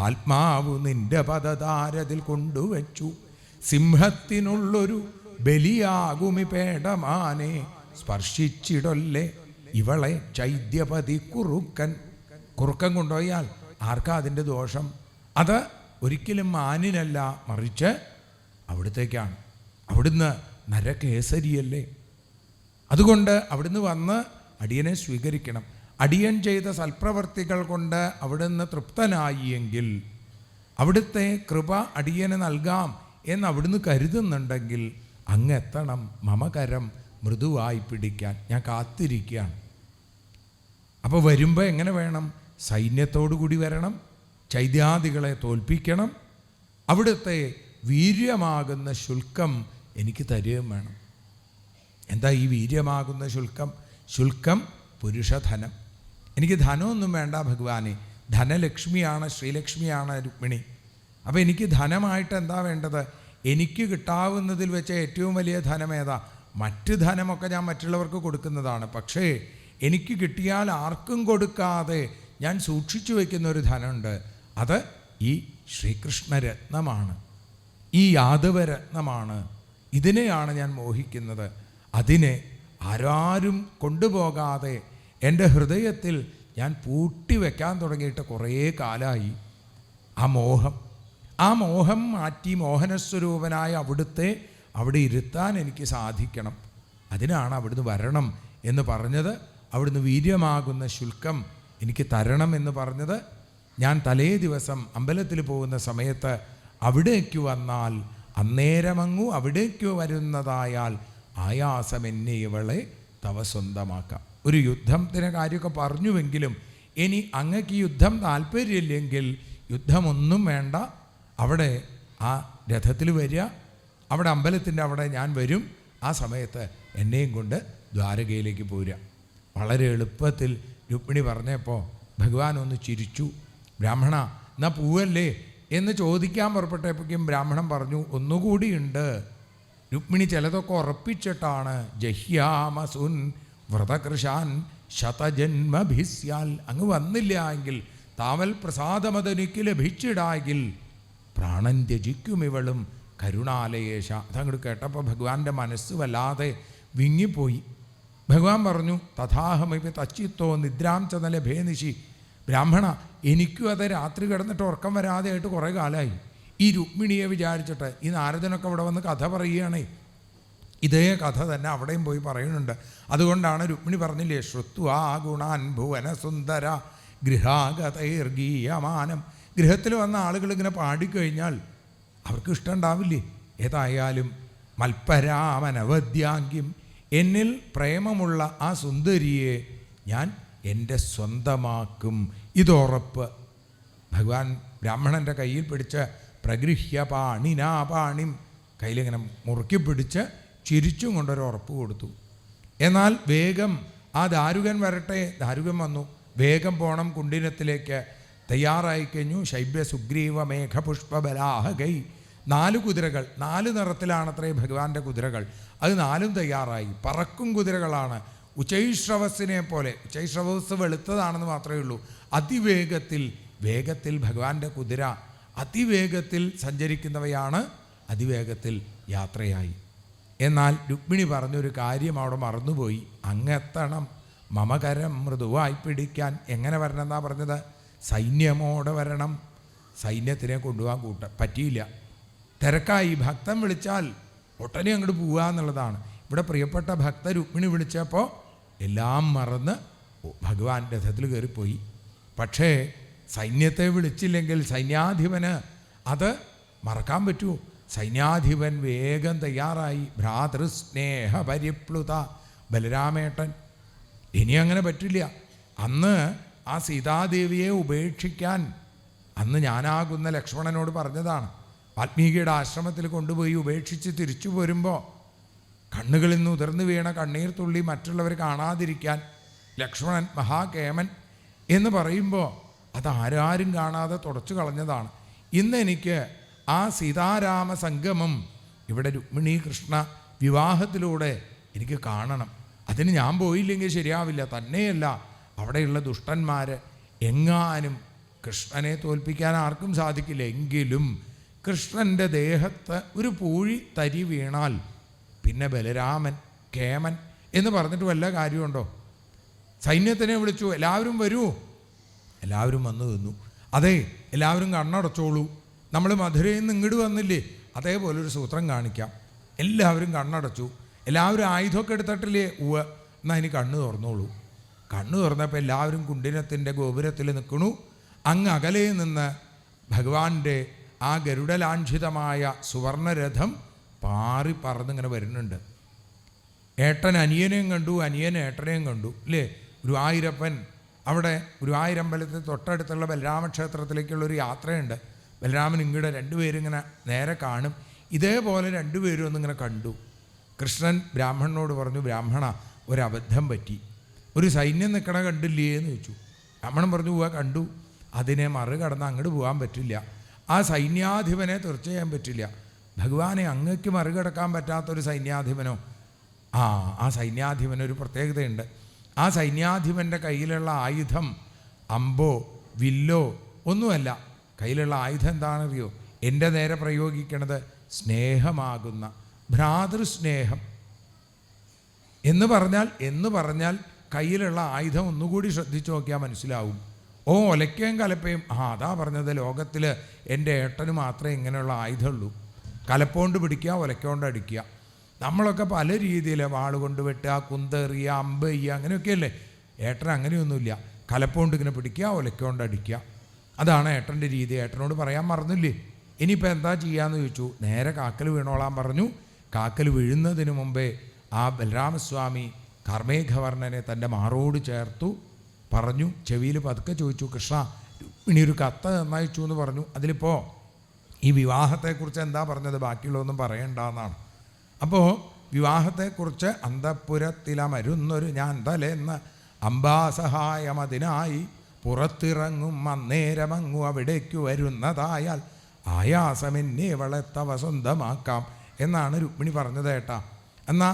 ആത്മാവ് നിന്റെ പദതാരതിൽ കൊണ്ടുവച്ചു. സിംഹത്തിനുള്ളൊരു ബലിയാകുമി പേടമാനെ സ്പർശിച്ചിടൊല്ലേ ഇവളെ ചൈദ്യപതി കുറുക്കൻ. കുറുക്കൻ കൊണ്ടുപോയാൽ ആർക്കാ അതിൻ്റെ ദോഷം? അത് ഒരിക്കലും മാനിനല്ല, മറിച്ച് അവിടുത്തേക്കാണ്. അവിടുന്ന് നരകേസരിയല്ലേ. അതുകൊണ്ട് അവിടുന്ന് വന്ന് അടിയനെ സ്വീകരിക്കണം. അടിയൻ ചെയ്ത സൽപ്രവർത്തികൾ കൊണ്ട് അവിടുന്ന് തൃപ്തനായി എങ്കിൽ അവിടുത്തെ കൃപ അടിയന് നൽകാം എന്ന് അവിടുന്ന് കരുതുന്നുണ്ടെങ്കിൽ അങ്ങെത്തണം മമകരം മൃദുവായി പിടിക്കാൻ. ഞാൻ കാത്തിരിക്കുകയാണ്. അപ്പോൾ വരുമ്പോൾ എങ്ങനെ വേണം? സൈന്യത്തോടു കൂടി വരണം, ചൈദ്യാദികളെ തോൽപ്പിക്കണം, അവിടുത്തെ വീര്യമാകുന്ന ശുൽക്കം എനിക്ക് തരുകയും വേണം. എന്താ ഈ വീര്യമാകുന്ന ശുൽക്കം? ശുൽക്കം പുരുഷധനം. എനിക്ക് ധനമൊന്നും വേണ്ട ഭഗവാനെ, ധനലക്ഷ്മിയാണ്, ശ്രീലക്ഷ്മിയാണ് രുക്മിണി. അപ്പോൾ എനിക്ക് ധനമായിട്ട് എന്താ വേണ്ടത്? എനിക്ക് കിട്ടാവുന്നതിൽ വെച്ച് ഏറ്റവും വലിയ ധനം ഏതാ? മറ്റ് ധനമൊക്കെ ഞാൻ മറ്റുള്ളവർക്ക് കൊടുക്കുന്നതാണ്. പക്ഷേ എനിക്ക് കിട്ടിയാൽ ആർക്കും കൊടുക്കാതെ ഞാൻ സൂക്ഷിച്ചു വയ്ക്കുന്ന ഒരു ധനമുണ്ട്. അത് ഈ ശ്രീകൃഷ്ണരത്നമാണ്, ഈ യാദവരത്നമാണ്. ഇതിനെയാണ് ഞാൻ മോഹിക്കുന്നത്. അതിനെ ആരാരും കൊണ്ടുപോകാതെ എൻ്റെ ഹൃദയത്തിൽ ഞാൻ പൂട്ടി വയ്ക്കാൻ തുടങ്ങിയിട്ട് കുറേ കാലമായി. ആ മോഹം മാറ്റി മോഹനസ്വരൂപനായ അവിടുത്തെ അവിടെ ഇരുത്താൻ എനിക്ക് സാധിക്കണം. അതിനാണ് അവിടുന്ന് വരണം എന്ന് പറഞ്ഞത്. അവിടുന്ന് വീര്യമാകുന്ന ശുൽക്കം എനിക്ക് തരണം എന്ന് പറഞ്ഞത്. ഞാൻ തലേ ദിവസം അമ്പലത്തിൽ പോകുന്ന സമയത്ത് അവിടേക്ക് വന്നാൽ അന്നേരമങ്ങു അവിടേക്ക് വരുന്നതായാൽ ആയാസം എന്നെ ഇവളെ തവ സ്വന്തമാക്കാം. ഒരു യുദ്ധത്തിൻ്റെ കാര്യമൊക്കെ പറഞ്ഞുവെങ്കിലും ഇനി അങ്ങക്ക് ഈ യുദ്ധം താല്പര്യമില്ലെങ്കിൽ യുദ്ധമൊന്നും വേണ്ട. അവിടെ ആ രഥത്തിൽ വരിക, അവിടെ അമ്പലത്തിൻ്റെ അവിടെ ഞാൻ വരും. ആ സമയത്ത് എന്നെയും കൊണ്ട് ദ്വാരകയിലേക്ക് പോരുക. വളരെ എളുപ്പത്തിൽ രുക്മിണി പറഞ്ഞപ്പോൾ ഭഗവാൻ ഒന്ന് ചിരിച്ചു. ബ്രാഹ്മണ എന്നാ പൂവല്ലേ എന്ന് ചോദിക്കാൻ പുറപ്പെട്ടപ്പോഴേക്കും ബ്രാഹ്മണൻ പറഞ്ഞു, ഒന്നുകൂടിയുണ്ട്. രുക്മിണി ചിലതൊക്കെ ഉറപ്പിച്ചിട്ടാണ്. ജഹ്യാമസുൻ വ്രതകൃഷാൻ ശതജന്മഭിസ്യാൽ. അങ്ങ് വന്നില്ല എങ്കിൽ താവൽ പ്രസാദമതെനിക്ക് ലഭിച്ചിടായെങ്കിൽ പ്രാണൻ ത്യജിക്കും ഇവളും കരുണാലയേശ. അതങ്ങോട്ട് കേട്ടപ്പോൾ ഭഗവാന്റെ മനസ്സ് വല്ലാതെ വിങ്ങിപ്പോയി. ഭഗവാൻ പറഞ്ഞു, തഥാഹമിപ്പ തച്ചിത്തോ നിദ്രാം ചതല ഭേനിശി. ബ്രാഹ്മണ, എനിക്കും അത് രാത്രി കിടന്നിട്ട് ഉറക്കം വരാതെ ആയിട്ട് കുറേ കാലമായി. ഈ രുക്മിണിയെ വിചാരിച്ചിട്ട് ഈ നാരദനൊക്കെ ഇവിടെ വന്ന് കഥ പറയുകയാണേ. ഇതേ കഥ തന്നെ അവിടെയും പോയി പറയുന്നുണ്ട്. അതുകൊണ്ടാണ് രുക്മിണി പറഞ്ഞില്ലേ, ശ്രുത്വാ ഗുണാൻ ഭുവന സുന്ദര ഗൃഹാഗതൈർഗീയമാനം. ഗൃഹത്തിൽ വന്ന ആളുകൾ ഇങ്ങനെ പാടിക്കഴിഞ്ഞാൽ അവർക്ക് ഇഷ്ടമുണ്ടാവില്ലേ? ഏതായാലും മൽപ്പരാമനവദ്യാങ്ക്യം, എന്നിൽ പ്രേമമുള്ള ആ സുന്ദരിയെ ഞാൻ എൻ്റെ സ്വന്തമാക്കും, ഇതുറപ്പ്. ഭഗവാൻ ബ്രാഹ്മണൻ്റെ കയ്യിൽ പിടിച്ച് പ്രഗൃഹ്യ പാണിനാപാണിം, കയ്യിലിങ്ങനെ മുറുക്കി പിടിച്ച് ചിരിച്ചും കൊണ്ടൊരു ഉറപ്പ് കൊടുത്തു. എന്നാൽ വേഗം ആ ദാരുകൻ വരട്ടെ. ദാരുകൻ വന്നു. വേഗം പോണം കുണ്ടീരത്തിലേക്ക്. തയ്യാറായി കഴിഞ്ഞു. ശൈബ്യ സുഗ്രീവ മേഘപുഷ്പബലാഹകൈ, 4 കുതിരകൾ, 4 നിറത്തിലാണത്രേ ഭഗവാന്റെ കുതിരകൾ. അത് 4ഉം തയ്യാറായി. പറക്കും കുതിരകളാണ്. ഉച്ചൈശ്രവസിനെ പോലെ. ഉച്ചൈശ്രവസ് വെളുത്തതാണെന്ന് മാത്രമേ ഉള്ളൂ. വേഗത്തിൽ ഭഗവാന്റെ കുതിര അതിവേഗത്തിൽ സഞ്ചരിക്കുന്നവയാണ്. അതിവേഗത്തിൽ യാത്രയായി. എന്നാൽ രുക്മിണി പറഞ്ഞൊരു കാര്യം അവിടെ മറന്നുപോയി. അങ്ങെത്തണം മമകരം മൃദുവായി പിടിക്കാൻ. എങ്ങനെ വരണം എന്നാ പറഞ്ഞത്? സൈന്യമോടെ വരണം. സൈന്യത്തിനെ കൊണ്ടുപോകാൻ പറ്റിയില്ല. തിരക്കായി. ഭക്തൻ വിളിച്ചാൽ ഒട്ടനെ അങ്ങോട്ട് പോവുക എന്നുള്ളതാണ്. ഇവിടെ പ്രിയപ്പെട്ട ഭക്ത രുക്മിണി വിളിച്ചപ്പോൾ എല്ലാം മറന്ന് ഭഗവാൻ രഥത്തിൽ കയറിപ്പോയി. പക്ഷേ സൈന്യത്തെ വിളിച്ചില്ലെങ്കിൽ സൈന്യാധിപന് അത് മറക്കാൻ പറ്റൂ. സൈന്യാധിപൻ വേഗം തയ്യാറായി. ഭ്രാതൃസ്നേഹ പരിപ്ലുത ബലരാമേട്ടൻ. ഇനി അങ്ങനെ പറ്റില്ല. അന്ന് ആ സീതാദേവിയെ ഉപേക്ഷിക്കാൻ അന്ന് ഞാനാകുന്ന ലക്ഷ്മണനോട് പറഞ്ഞതാണ്. വാൽമീകിയുടെ ആശ്രമത്തിൽ കൊണ്ടുപോയി ഉപേക്ഷിച്ച് തിരിച്ചു പോരുമ്പോൾ കണ്ണുകളിൽ നിന്ന് ഉതിർന്നു വീണ കണ്ണീർ തുള്ളി മറ്റുള്ളവർ കാണാതിരിക്കാൻ ലക്ഷ്മണൻ മഹാകേമൻ എന്ന് പറയുമ്പോൾ അതാരും കാണാതെ തുടച്ചു കളഞ്ഞതാണ്. ഇന്ന് എനിക്ക് ആ സീതാരാമ സംഗമം ഇവിടെ രുക്മിണി കൃഷ്ണ വിവാഹത്തിലൂടെ എനിക്ക് കാണണം. അതിന് ഞാൻ പോയില്ലെങ്കിൽ ശരിയാവില്ല. തന്നെയല്ല, അവിടെയുള്ള ദുഷ്ടന്മാർ എങ്ങാനും കൃഷ്ണനെ തോൽപ്പിക്കാൻ ആർക്കും സാധിക്കില്ല. എങ്കിലും കൃഷ്ണൻ്റെ ദേഹത്ത് ഒരു പൂഴി തരി വീണാൽ പിന്നെ ബലരാമൻ കേമൻ എന്ന് പറഞ്ഞിട്ട് വല്ല കാര്യമുണ്ടോ? സൈന്യത്തിനെ വിളിച്ചു. എല്ലാവരും വരൂ. എല്ലാവരും വന്നു നിന്നു. അതെ, എല്ലാവരും കണ്ണടച്ചോളൂ. നമ്മൾ മധുരയിൽ നിന്ന് ഇങ്ങോട്ട് വന്നില്ലേ, അതേപോലൊരു സൂത്രം കാണിക്കാം. എല്ലാവരും കണ്ണടച്ചു. എല്ലാവരും ആയുധമൊക്കെ എടുത്തിട്ടില്ലേ? ഉവ്വ്. എന്നാൽ ഇനി കണ്ണ് തുറന്നോളൂ. കണ്ണ് തുറന്നപ്പോൾ എല്ലാവരും കുണ്ടീരത്തിൻ്റെ ഗോപുരത്തിൽ നിൽക്കണു. അങ്ങ് അകലെ നിന്ന് ഭഗവാന്റെ ആ ഗരുഡലാഞ്ചിതമായ സുവർണരഥം പാറി പറന്നിങ്ങനെ വരുന്നുണ്ട്. ഏട്ടൻ അനിയനെയും കണ്ടു, അനിയൻ ഏട്ടനെയും കണ്ടു. ഇല്ലേ? ഗുരുവായൂരപ്പൻ അവിടെ ഗുരുവായൂരമ്പലത്തിൽ തൊട്ടടുത്തുള്ള ബലരാമക്ഷേത്രത്തിലേക്കുള്ളൊരു യാത്രയുണ്ട്. ബലരാമൻ ഇങ്ങോട്ട് രണ്ടുപേരും ഇങ്ങനെ നേരെ കാണും. ഇതേപോലെ രണ്ടുപേരും ഒന്നിങ്ങനെ കണ്ടു. കൃഷ്ണൻ ബ്രാഹ്മണനോട് പറഞ്ഞു, ബ്രാഹ്മണ, ഒരബദ്ധം പറ്റി. ഒരു സൈന്യം നിൽക്കണ കണ്ടില്ലേ എന്ന് ചോദിച്ചു. ബ്രാഹ്മണൻ പറഞ്ഞു, പോവാ കണ്ടു. അതിനെ മറികടന്ന് അങ്ങോട്ട് പോകാൻ പറ്റില്ല. ആ സൈന്യാധിപനെ തീർച്ചയായും പറ്റില്ല. ഭഗവാനെ അങ്ങക്ക് മറികടക്കാൻ പറ്റാത്തൊരു സൈന്യാധിപനോ? ആ സൈന്യാധിപനൊരു പ്രത്യേകതയുണ്ട്. ആ സൈന്യാധിപൻ്റെ കയ്യിലുള്ള ആയുധം അമ്പോ വില്ലോ ഒന്നുമല്ല. കയ്യിലുള്ള ആയുധം എന്താണെന്നറിയോ? എൻ്റെ നേരെ പ്രയോഗിക്കണത് സ്നേഹമാകുന്ന ഭ്രാതൃസ്നേഹം എന്ന് പറഞ്ഞാൽ കയ്യിലുള്ള ആയുധം ഒന്നുകൂടി ശ്രദ്ധിച്ചു നോക്കിയാൽ മനസ്സിലാവും. ഒലക്കയും കലപ്പയും. അതാ പറഞ്ഞത്, ലോകത്തിൽ എൻ്റെ ഏട്ടന് മാത്രമേ ഇങ്ങനെയുള്ള ആയുധമുള്ളൂ. കലപ്പോണ്ട് പിടിക്കുക, ഒലക്കൊണ്ട് അടിക്കുക. നമ്മളൊക്കെ പല രീതിയിൽ വാളുകൊണ്ട് വെട്ടുക, കുന്തെറിയുക, അമ്പ് ചെയ്യുക, അങ്ങനെയൊക്കെയല്ലേ. ഏട്ടൻ അങ്ങനെയൊന്നുമില്ല. കലപ്പോണ്ട് ഇങ്ങനെ പിടിക്കുക, ഒലക്കൊണ്ട് അടിക്കുക. അതാണ് ഏട്ടൻ്റെ രീതി. ഏട്ടനോട് പറയാൻ മറന്നില്ലേ? ഇനിയിപ്പോൾ എന്താ ചെയ്യാമെന്ന് ചോദിച്ചു. നേരെ കാക്കൽ വീണോളാൻ പറഞ്ഞു. കാക്കൽ വീഴുന്നതിന് മുമ്പേ ആ ബലരാമസ്വാമി കാർമേഘവർണ്ണനെ തൻ്റെ മാറോട് ചേർത്തു പറഞ്ഞു. ചെവിയിൽ പതുക്കെ ചോദിച്ചു, കൃഷ്ണ, ഇനി ഒരു കത്ത് നന്നയച്ചു എന്ന് പറഞ്ഞു. അതിലിപ്പോൾ ഈ വിവാഹത്തെക്കുറിച്ച് എന്താ പറഞ്ഞത്? ബാക്കിയുള്ളതൊന്നും പറയണ്ടെന്നാണ്. അപ്പോൾ വിവാഹത്തെക്കുറിച്ച് അന്തഃപുരത്തിലമരുന്നൊരു ഞാൻ തലേന്ന് അംബാസഹായമതിനായി പുറത്തിറങ്ങും അന്നേരമങ്ങു അവിടേക്കു വരുന്നതായാൽ ആയാസമെന്നെ വളർത്തവ സ്വന്തമാക്കാം എന്നാണ് രുക്മിണി പറഞ്ഞത്. ഏട്ടാ, എന്നാൽ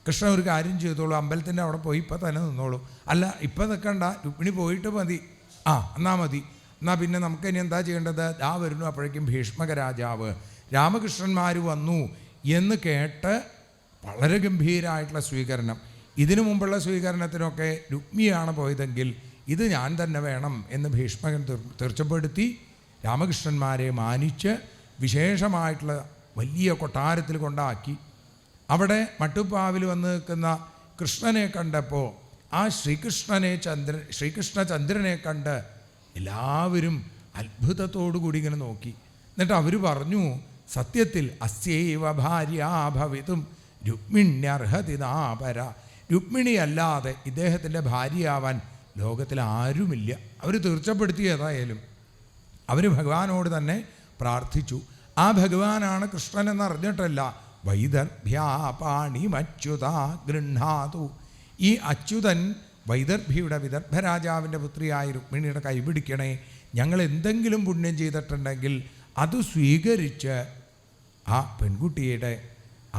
കൃഷ്ണൻ ഒരു കാര്യം ചെയ്തോളൂ, അമ്പലത്തിൻ്റെ അവിടെ പോയി ഇപ്പം തന്നെ നിന്നോളൂ. അല്ല, ഇപ്പം നിൽക്കണ്ട, രുക്മിണി പോയിട്ട് മതി. എന്നാൽ മതി. എന്നാൽ പിന്നെ നമുക്ക് ഇനി എന്താ ചെയ്യേണ്ടത്? വരുന്നു. അപ്പോഴേക്കും ഭീഷ്മക രാജാവ് രാമകൃഷ്ണന്മാർ വന്നു എന്ന് കേട്ട് വളരെ ഗംഭീരമായിട്ടുള്ള സ്വീകരണം. ഇതിനു മുമ്പുള്ള സ്വീകരണത്തിനൊക്കെ രുക്മിയാണ് പോയതെങ്കിൽ ഇത് ഞാൻ തന്നെ വേണം എന്ന് ഭീഷ്മകൻ തീർച്ചപ്പെടുത്തി രാമകൃഷ്ണന്മാരെ മാനിച്ച് വിശേഷമായിട്ടുള്ള വലിയ കൊട്ടാരത്തിൽ കൊണ്ടാക്കി. അവിടെ മട്ടുപ്പാവിൽ വന്ന് നിൽക്കുന്ന കൃഷ്ണനെ കണ്ടപ്പോൾ ആ ശ്രീകൃഷ്ണചന്ദ്രനെ കണ്ട് എല്ലാവരും അത്ഭുതത്തോടു കൂടി ഇങ്ങനെ നോക്കി. എന്നിട്ട് അവർ പറഞ്ഞു, സത്യത്തിൽ അസ്യൈവ ഭാര്യ ഭവിതും രുക്മിണ്യർഹതി നാപര. രുക്മിണിയല്ലാതെ ഇദ്ദേഹത്തിൻ്റെ ഭാര്യയാവാൻ ലോകത്തിൽ ആരുമില്ല. അവർ തീർച്ചപ്പെടുത്തി. ഏതായാലും അവർ ഭഗവാനോട് തന്നെ പ്രാർത്ഥിച്ചു. ആ ഭഗവാനാണ് കൃഷ്ണൻ എന്നറിഞ്ഞിട്ടല്ല. വൈദർഭ്യാപാണിമച്യുത ഗൃഹാതു. ഈ അച്യുതൻ വൈദർഭിയുടെ, വിദർഭരാജാവിൻ്റെ പുത്രിയായ രുക്മിണിയുടെ കൈപിടിക്കണേ, ഞങ്ങൾ എന്തെങ്കിലും പുണ്യം ചെയ്തിട്ടുണ്ടെങ്കിൽ അത് സ്വീകരിച്ച് ആ പെൺകുട്ടിയുടെ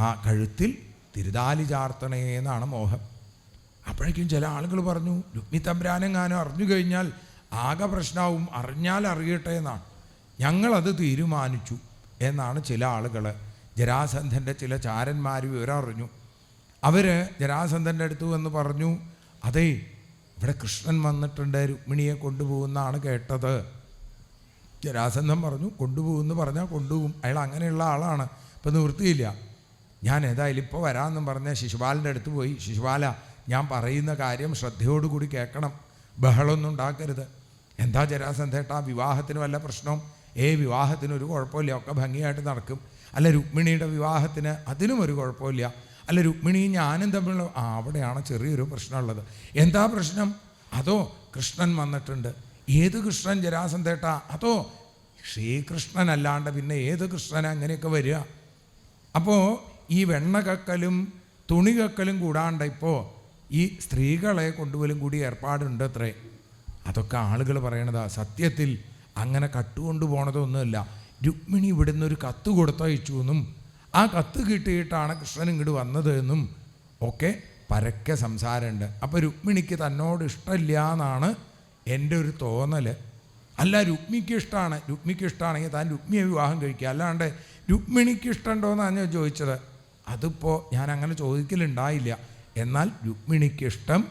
ആ കഴുത്തിൽ തിരുതാലി ചാർത്തണേ എന്നാണ് മോഹം. അപ്പോഴേക്കും ചില ആളുകൾ പറഞ്ഞു, രുക്മി തമ്പുരാനെങ്ങാനും അറിഞ്ഞു കഴിഞ്ഞാൽ ആകെ പ്രശ്നവും, അറിഞ്ഞാൽ അറിയട്ടെ എന്നാണ്. ഞങ്ങളത് തീരുമാനിച്ചു എന്നാണ് ചില ആളുകൾ. ജരാസന്ധൻ്റെ ചില ചാരന്മാർ വിവരം അറിഞ്ഞു. അവർ ജരാസന്ധൻ്റെ അടുത്ത് വന്ന് പറഞ്ഞു, അതേ ഇവിടെ കൃഷ്ണൻ വന്നിട്ടുണ്ട്, രുക്മിണിയെ കൊണ്ടുപോകുന്നതാണ് കേട്ടത്. ജരാസന്ധൻ പറഞ്ഞു, കൊണ്ടുപോകുമെന്ന് പറഞ്ഞാൽ കൊണ്ടുപോകും, അയാൾ അങ്ങനെയുള്ള ആളാണ്, ഇപ്പം നിവൃത്തിയില്ല. ഞാൻ ഏതായാലും ഇപ്പോൾ വരാമെന്നും പറഞ്ഞ ശിശുപാലൻ്റെ അടുത്ത് പോയി, ശിശുപാല ഞാൻ പറയുന്ന കാര്യം ശ്രദ്ധയോടുകൂടി കേൾക്കണം, ബഹളമൊന്നും ഉണ്ടാക്കരുത്. എന്താ ജരാസന്ധേട്ടാ, വിവാഹത്തിന് വല്ല പ്രശ്നവും? വിവാഹത്തിനൊരു കുഴപ്പമില്ല, ഒക്കെ ഭംഗിയായിട്ട് നടക്കും. അല്ല രുക്മിണിയുടെ വിവാഹത്തിന് അതിനും ഒരു കുഴപ്പമില്ല. അല്ല രുക്മിണിയും ഞാനും തമ്മിലുള്ള അവിടെയാണ് ചെറിയൊരു പ്രശ്നമുള്ളത്. എന്താ പ്രശ്നം? അതോ കൃഷ്ണൻ വന്നിട്ടുണ്ട്. ഏത് കൃഷ്ണൻ ജരാസന്ധേട്ടാ? അതോ ശ്രീകൃഷ്ണൻ അല്ലാണ്ട് പിന്നെ ഏത് കൃഷ്ണൻ അങ്ങനെയൊക്കെ വരിക? അപ്പോൾ ഈ വെണ്ണ കക്കലും തുണി കക്കലും കൂടാണ്ട് ഇപ്പോൾ ഈ സ്ത്രീകളെ കൊണ്ടുപോലും കൂടി ഏർപ്പാടുണ്ട് അത്രേ. അതൊക്കെ ആളുകൾ പറയണതാ. സത്യത്തിൽ അങ്ങനെ കട്ടുകൊണ്ടു പോണതൊന്നുമല്ല. രുക്മിണി ഇവിടുന്ന് ഒരു കത്ത് കൊടുത്തയച്ചു എന്നും ആ കത്ത് കിട്ടിയിട്ടാണ് കൃഷ്ണൻ ഇങ്ങോട്ട് വന്നത് എന്നും ഒക്കെ പരക്കെ സംസാരമുണ്ട്. അപ്പോൾ രുക്മിണിക്ക് തന്നോട് ഇഷ്ടമില്ല എന്നാണ് എൻ്റെ ഒരു തോന്നൽ. അല്ല, രുക്മിക്ക് ഇഷ്ടമാണ്. രുക്മിക്ക് ഇഷ്ടമാണെങ്കിൽ താൻ രുക്മിയെ വിവാഹം കഴിക്കുക, അല്ലാണ്ട് രുക്മിണിക്ക് ഇഷ്ടമുണ്ടോയെന്നാണ് ഞാൻ ചോദിച്ചത്. അതിപ്പോൾ ഞാൻ അങ്ങനെ ചോദിക്കലുണ്ടായില്ല. എന്നാൽ രുക്മിണിക്ക് ഇഷ്ടം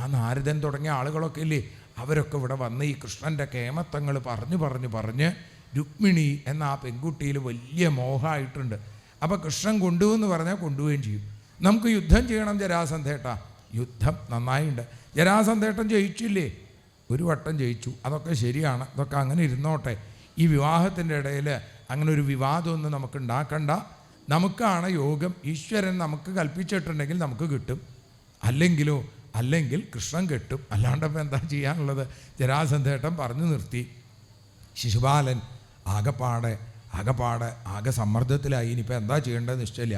ആ നാരദൻ തുടങ്ങിയ ആളുകളൊക്കെ ഇല്ലേ, അവരൊക്കെ ഇവിടെ വന്ന് ഈ കൃഷ്ണൻ്റെ കേമത്തങ്ങൾ പറഞ്ഞ് രുക്മിണി എന്ന ആ പെൺകുട്ടിയിൽ വലിയ മോഹമായിട്ടുണ്ട്. അപ്പോൾ കൃഷ്ണൻ കൊണ്ടുവെന്ന് പറഞ്ഞാൽ കൊണ്ടുപോവുകയും ചെയ്യും. നമുക്ക് യുദ്ധം ചെയ്യണം ജരാസന്ധേട്ടാ. യുദ്ധം നന്നായിട്ടുണ്ട്. ജരാസന്ധേട്ടൻ ജയിച്ചില്ലേ? ഒരു വട്ടം ജയിച്ചു, അതൊക്കെ ശരിയാണ്, അതൊക്കെ അങ്ങനെ ഇരുന്നോട്ടെ. ഈ വിവാഹത്തിൻ്റെ ഇടയിൽ അങ്ങനെ ഒരു വിവാദമൊന്നും നമുക്ക് ഉണ്ടാക്കണ്ട. നമുക്കാണ് യോഗം. ഈശ്വരൻ നമുക്ക് കൽപ്പിച്ചിട്ടുണ്ടെങ്കിൽ നമുക്ക് കിട്ടും, അല്ലെങ്കിൽ കൃഷ്ണൻ കെട്ടും. അല്ലാണ്ടപ്പോൾ എന്താ ചെയ്യാനുള്ളത്? ജരാസന്ധേട്ടൻ പറഞ്ഞു നിർത്തി. ശിശുപാലൻ ആകെ സമ്മർദ്ദത്തിലായി. ഇനിയിപ്പോൾ എന്താ ചെയ്യേണ്ടതെന്ന് നിശ്ചയില്ല.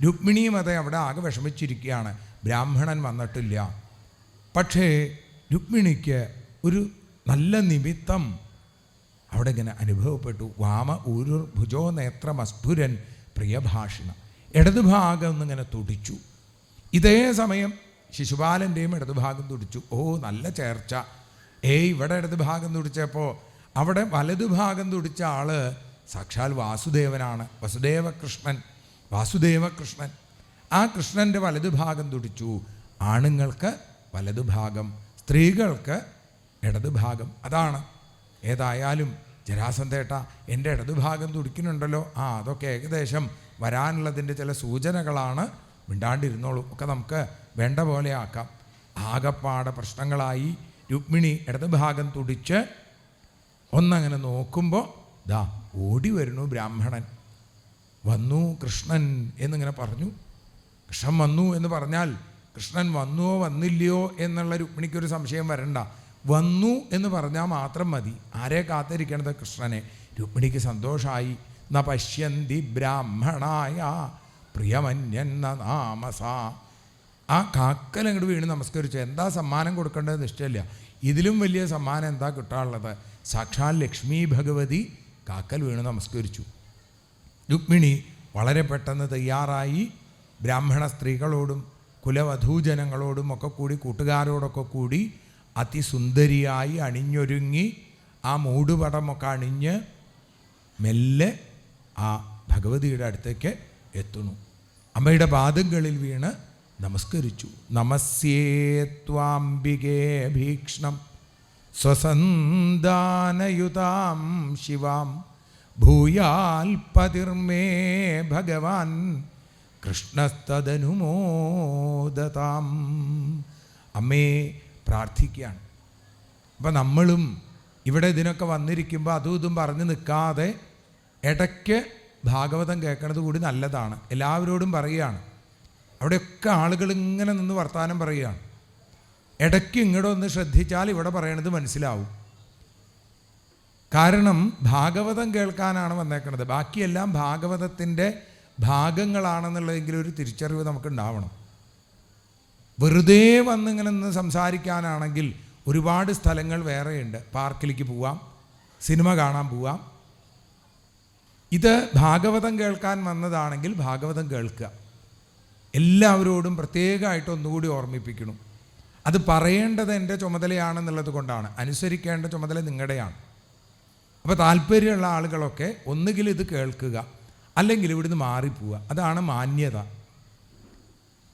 രുക്മിണിയും അതെ അവിടെ ആകെ വിഷമിച്ചിരിക്കുകയാണ്. ബ്രാഹ്മണൻ വന്നിട്ടില്ല. പക്ഷേ രുക്മിണിക്ക് ഒരു നല്ല നിമിത്തം അവിടെ ഇങ്ങനെ അനുഭവപ്പെട്ടു. വാമ ഊരുർ ഭുജോ നേത്രമസ്ഫുരൻ പ്രിയഭാഷിണ. ഇടതുഭാഗം ഒന്നിങ്ങനെ തുടിച്ചു. ഇതേ സമയം ശിശുപാലൻ്റെയും ഇടതുഭാഗം തുടിച്ചു. നല്ല ചേർച്ച. ഇവിടെ ഇടതുഭാഗം തുടിച്ചപ്പോൾ അവിടെ വലതുഭാഗം തുടിച്ച ആള് സാക്ഷാൽ വാസുദേവനാണ്. വാസുദേവകൃഷ്ണൻ. ആ കൃഷ്ണൻ്റെ വലതുഭാഗം തുടിച്ചു. ആണുങ്ങൾക്ക് വലതുഭാഗം, സ്ത്രീകൾക്ക് ഇടതുഭാഗം. അതാണ്. ഏതായാലും ജരാസന്ധേട്ട എൻ്റെ ഇടതുഭാഗം തുടിക്കുന്നുണ്ടല്ലോ, അതൊക്കെ ഏകദേശം വരാനുള്ളതിൻ്റെ ചില സൂചനകളാണ്. മിണ്ടാണ്ടിരുന്നോളൂ, ഒക്കെ നമുക്ക് വേണ്ട പോലെ ആക്കാം. ആകപ്പാടെ പ്രശ്നങ്ങളായി. രുക്മിണി ഇടതുഭാഗം തുടിച്ച് ഒന്നങ്ങനെ നോക്കുമ്പോൾ ദാ ഓടി വരുന്നു ബ്രാഹ്മണൻ. വന്നു കൃഷ്ണൻ എന്നിങ്ങനെ പറഞ്ഞു. കൃഷ്ണൻ വന്നു എന്ന് പറഞ്ഞാൽ കൃഷ്ണൻ വന്നുവോ വന്നില്ലയോ എന്നുള്ള രുക്മിണിക്കൊരു സംശയം വരണ്ട. വന്നു എന്ന് പറഞ്ഞാൽ മാത്രം മതി. ആരെ കാത്തിരിക്കണത്? കൃഷ്ണനെ. രുക്മിണിക്ക് സന്തോഷമായി. ന പശ്യന്തി ബ്രാഹ്മണായ പ്രിയമന്യന്ന നാമസ. ആ കാക്കൽ അങ്ങോട്ട് വീണ് നമസ്കരിച്ചു. എന്താ സമ്മാനം കൊടുക്കേണ്ടത് നിശ്ചയമില്ല. ഇതിലും വലിയ സമ്മാനം എന്താ കിട്ടാനുള്ളത്? സാക്ഷാൽ ലക്ഷ്മി ഭഗവതി കാക്കൽ വീണ് നമസ്കരിച്ചു. രുക്മിണി വളരെ പെട്ടെന്ന് തയ്യാറായി. ബ്രാഹ്മണ സ്ത്രീകളോടും കുലവധൂജനങ്ങളോടും ഒക്കെ കൂടി, കൂട്ടുകാരോടൊക്കെ കൂടി അതിസുന്ദരിയായി അണിഞ്ഞൊരുങ്ങി ആ മൂടുപടമൊക്കെ അണിഞ്ഞ് മെല്ലെ ആ ഭഗവതിയുടെ അടുത്തേക്ക് എത്തുന്നു. അമ്മയുടെ പാദങ്ങളിൽ വീണ് നമസ്കരിച്ചു. നമസ്യേ ത്വാംബികേ ഭീക്ഷ്ണം സ്വസന്ധാനയുതാം ശിവാം ഭൂയാൽപതിർമേ ഭഗവാൻ കൃഷ്ണസ്തദനുമോദതാം. അമ്മയെ പ്രാർത്ഥിക്കുകയാണ്. അപ്പം നമ്മളും ഇവിടെ ഇതിനൊക്കെ വന്നിരിക്കുമ്പോൾ അതും ഇതും പറഞ്ഞ് നിൽക്കാതെ ഇടയ്ക്ക് ഭാഗവതം കേൾക്കുന്നത് കൂടി നല്ലതാണ്. എല്ലാവരോടും പറയുകയാണ്. അവിടെയൊക്കെ ആളുകൾ ഇങ്ങനെ നിന്ന് വർത്തമാനം പറയുകയാണ്. ഇടയ്ക്ക് ഇങ്ങോട്ട് ഒന്ന് ശ്രദ്ധിച്ചാൽ ഇവിടെ പറയണത് മനസ്സിലാവും. കാരണം ഭാഗവതം കേൾക്കാനാണ് വന്നേക്കണത്. ബാക്കിയെല്ലാം ഭാഗവതത്തിൻ്റെ ഭാഗങ്ങളാണെന്നുള്ളതെങ്കിലും ഒരു തിരിച്ചറിവ് നമുക്കുണ്ടാവണം. വെറുതെ വന്നിങ്ങനെ നിന്ന് സംസാരിക്കാനാണെങ്കിൽ ഒരുപാട് സ്ഥലങ്ങൾ വേറെയുണ്ട്. പാർക്കിലേക്ക് പോവാം, സിനിമ കാണാൻ പോവാം. ഇത് ഭാഗവതം കേൾക്കാൻ വന്നതാണെങ്കിൽ ഭാഗവതം കേൾക്കുക. എല്ലാവരോടും പ്രത്യേകമായിട്ട് ഒന്നുകൂടി ഓർമ്മിപ്പിക്കണം. അത് പറയേണ്ടത് എൻ്റെ ചുമതലയാണെന്നുള്ളത് കൊണ്ടാണ്. അനുസരിക്കേണ്ട ചുമതല നിങ്ങളുടെയാണ്. അപ്പോൾ താല്പര്യമുള്ള ആളുകളൊക്കെ ഒന്നുകിൽ ഇത് കേൾക്കുക, അല്ലെങ്കിൽ ഇവിടുന്ന് മാറിപ്പോവുക. അതാണ് മാന്യത.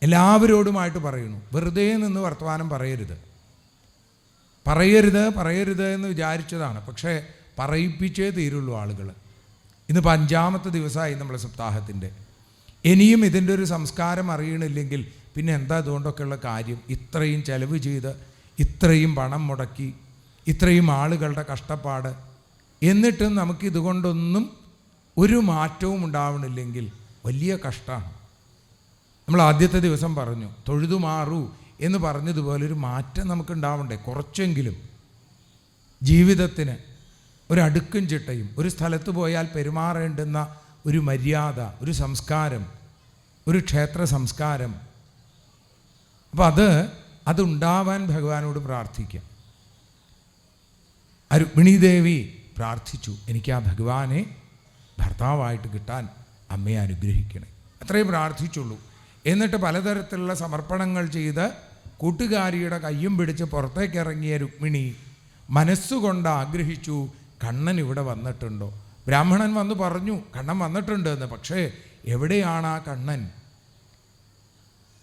എല്ലാവരോടുമായിട്ട് പറയുന്നു. വെറുതെ നിന്ന് വർത്തമാനം പറയരുത്. പറയരുത് എന്ന് വിചാരിച്ചതാണ്. പക്ഷേ പറയിപ്പിച്ചേ തീരുള്ളൂ ആളുകൾ. ഇന്ന് 5ാമത്തെ ദിവസമായി നമ്മളെ സപ്താഹത്തിൻ്റെ. ഇനിയും ഇതിൻ്റെ ഒരു സംസ്കാരം അറിയണില്ലെങ്കിൽ പിന്നെ എന്താ അതുകൊണ്ടൊക്കെയുള്ള കാര്യം? ഇത്രയും ചെലവ് ചെയ്ത്, ഇത്രയും പണം മുടക്കി, ഇത്രയും ആളുകളുടെ കഷ്ടപ്പാട്, എന്നിട്ടും നമുക്കിതുകൊണ്ടൊന്നും ഒരു മാറ്റവും ഉണ്ടാവണില്ലെങ്കിൽ വലിയ കഷ്ടമാണ്. നമ്മൾ ആദ്യത്തെ ദിവസം പറഞ്ഞു, തൊഴുതു മാറൂ എന്ന് പറഞ്ഞതുപോലെ ഒരു മാറ്റം നമുക്കുണ്ടാവണ്ടേ? കുറച്ചെങ്കിലും ജീവിതത്തിന് ഒരു അടുക്കും ചിട്ടയും, ഒരു സ്ഥലത്ത് പോയാൽ പെരുമാറേണ്ടുന്ന ഒരു മര്യാദ, ഒരു സംസ്കാരം, ഒരു ക്ഷേത്ര സംസ്കാരം. അപ്പം അതുണ്ടാവാൻ ഭഗവാനോട് പ്രാർത്ഥിക്കാം. രുക്മിണീ ദേവി പ്രാർത്ഥിച്ചു, എനിക്ക് ആ ഭഗവാനെ ഭർത്താവായിട്ട് കിട്ടാൻ അമ്മയെ അനുഗ്രഹിക്കണേ. അത്രയും പ്രാർത്ഥിച്ചുള്ളൂ. എന്നിട്ട് പലതരത്തിലുള്ള സമർപ്പണങ്ങൾ ചെയ്ത് കൂട്ടുകാരിയുടെ കയ്യും പിടിച്ച് പുറത്തേക്ക് ഇറങ്ങിയ രുക്മിണി മനസ്സുകൊണ്ട് ആഗ്രഹിച്ചു, കണ്ണൻ ഇവിടെ വന്നിട്ടുണ്ടോ? ബ്രാഹ്മണൻ വന്ന് പറഞ്ഞു കണ്ണൻ വന്നിട്ടുണ്ട് എന്ന്. പക്ഷേ എവിടെയാണ് ആ കണ്ണൻ?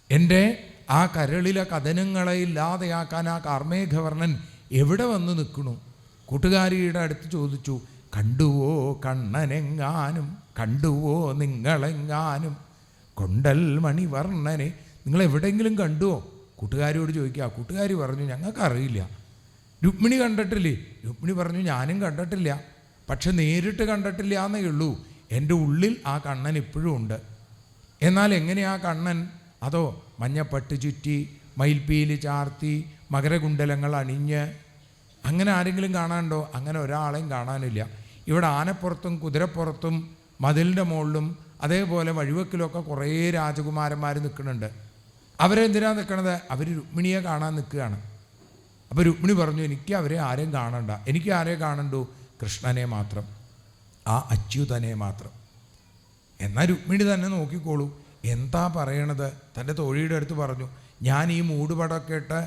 എൻ്റെ ആ കരളിലെ കഥനങ്ങളെ ഇല്ലാതെയാക്കാൻ ആ കാർമേഘവർണ്ണൻ എവിടെ വന്ന് നിൽക്കണു? കൂട്ടുകാരിയുടെ അടുത്ത് ചോദിച്ചു, കണ്ടുവോ കണ്ണനെങ്ങാനും, കണ്ടുവോ നിങ്ങളെങ്ങാനും, കൊണ്ടൽ മണിവർണ്ണനെ നിങ്ങളെവിടെയെങ്കിലും കണ്ടുവോ? കൂട്ടുകാരിയോട് ചോദിക്കുക. കൂട്ടുകാരി പറഞ്ഞു, ഞങ്ങൾക്കറിയില്ല. രുക്മിണി കണ്ടിട്ടില്ലേ? രുക്മിണി പറഞ്ഞു, ഞാനും കണ്ടിട്ടില്ല, പക്ഷെ നേരിട്ട് കണ്ടിട്ടില്ല എന്നേ ഉള്ളൂ. എൻ്റെ ഉള്ളിൽ ആ കണ്ണൻ ഇപ്പോഴും ഉണ്ട്. എന്നാൽ എങ്ങനെയാ കണ്ണൻ? അതോ മഞ്ഞപ്പട്ട് ചുറ്റി, മയിൽപ്പീലി ചാർത്തി, മകരകുണ്ടലങ്ങൾ അണിഞ്ഞ്, അങ്ങനെ ആരെങ്കിലും കാണാനുണ്ടോ? അങ്ങനെ ഒരാളെയും കാണാനില്ല. ഇവിടെ ആനപ്പുറത്തും കുതിരപ്പുറത്തും മതിലിൻ്റെ മുകളിലും അതേപോലെ വഴിവെക്കിലൊക്കെ കുറേ രാജകുമാരന്മാർ നിൽക്കുന്നുണ്ട്. അവരെന്തിനാണ് നിൽക്കണത്? അവർ രുക്മിണിയെ കാണാൻ നിൽക്കുകയാണ്. അപ്പോൾ രുക്മിണി പറഞ്ഞു, എനിക്ക് അവരെ ആരെയും കാണണ്ട, എനിക്ക് ആരെ കാണണ്ടു? കൃഷ്ണനെ മാത്രം, ആ അച്യുതനെ മാത്രം. എന്നാൽ രുക്മിണി തന്നെ നോക്കിക്കോളൂ, എന്താ പറയണത്? തൻ്റെ തോഴിയുടെ അടുത്ത് പറഞ്ഞു, ഞാൻ ഈ മൂടുപടമൊക്കെ ഇട്ട്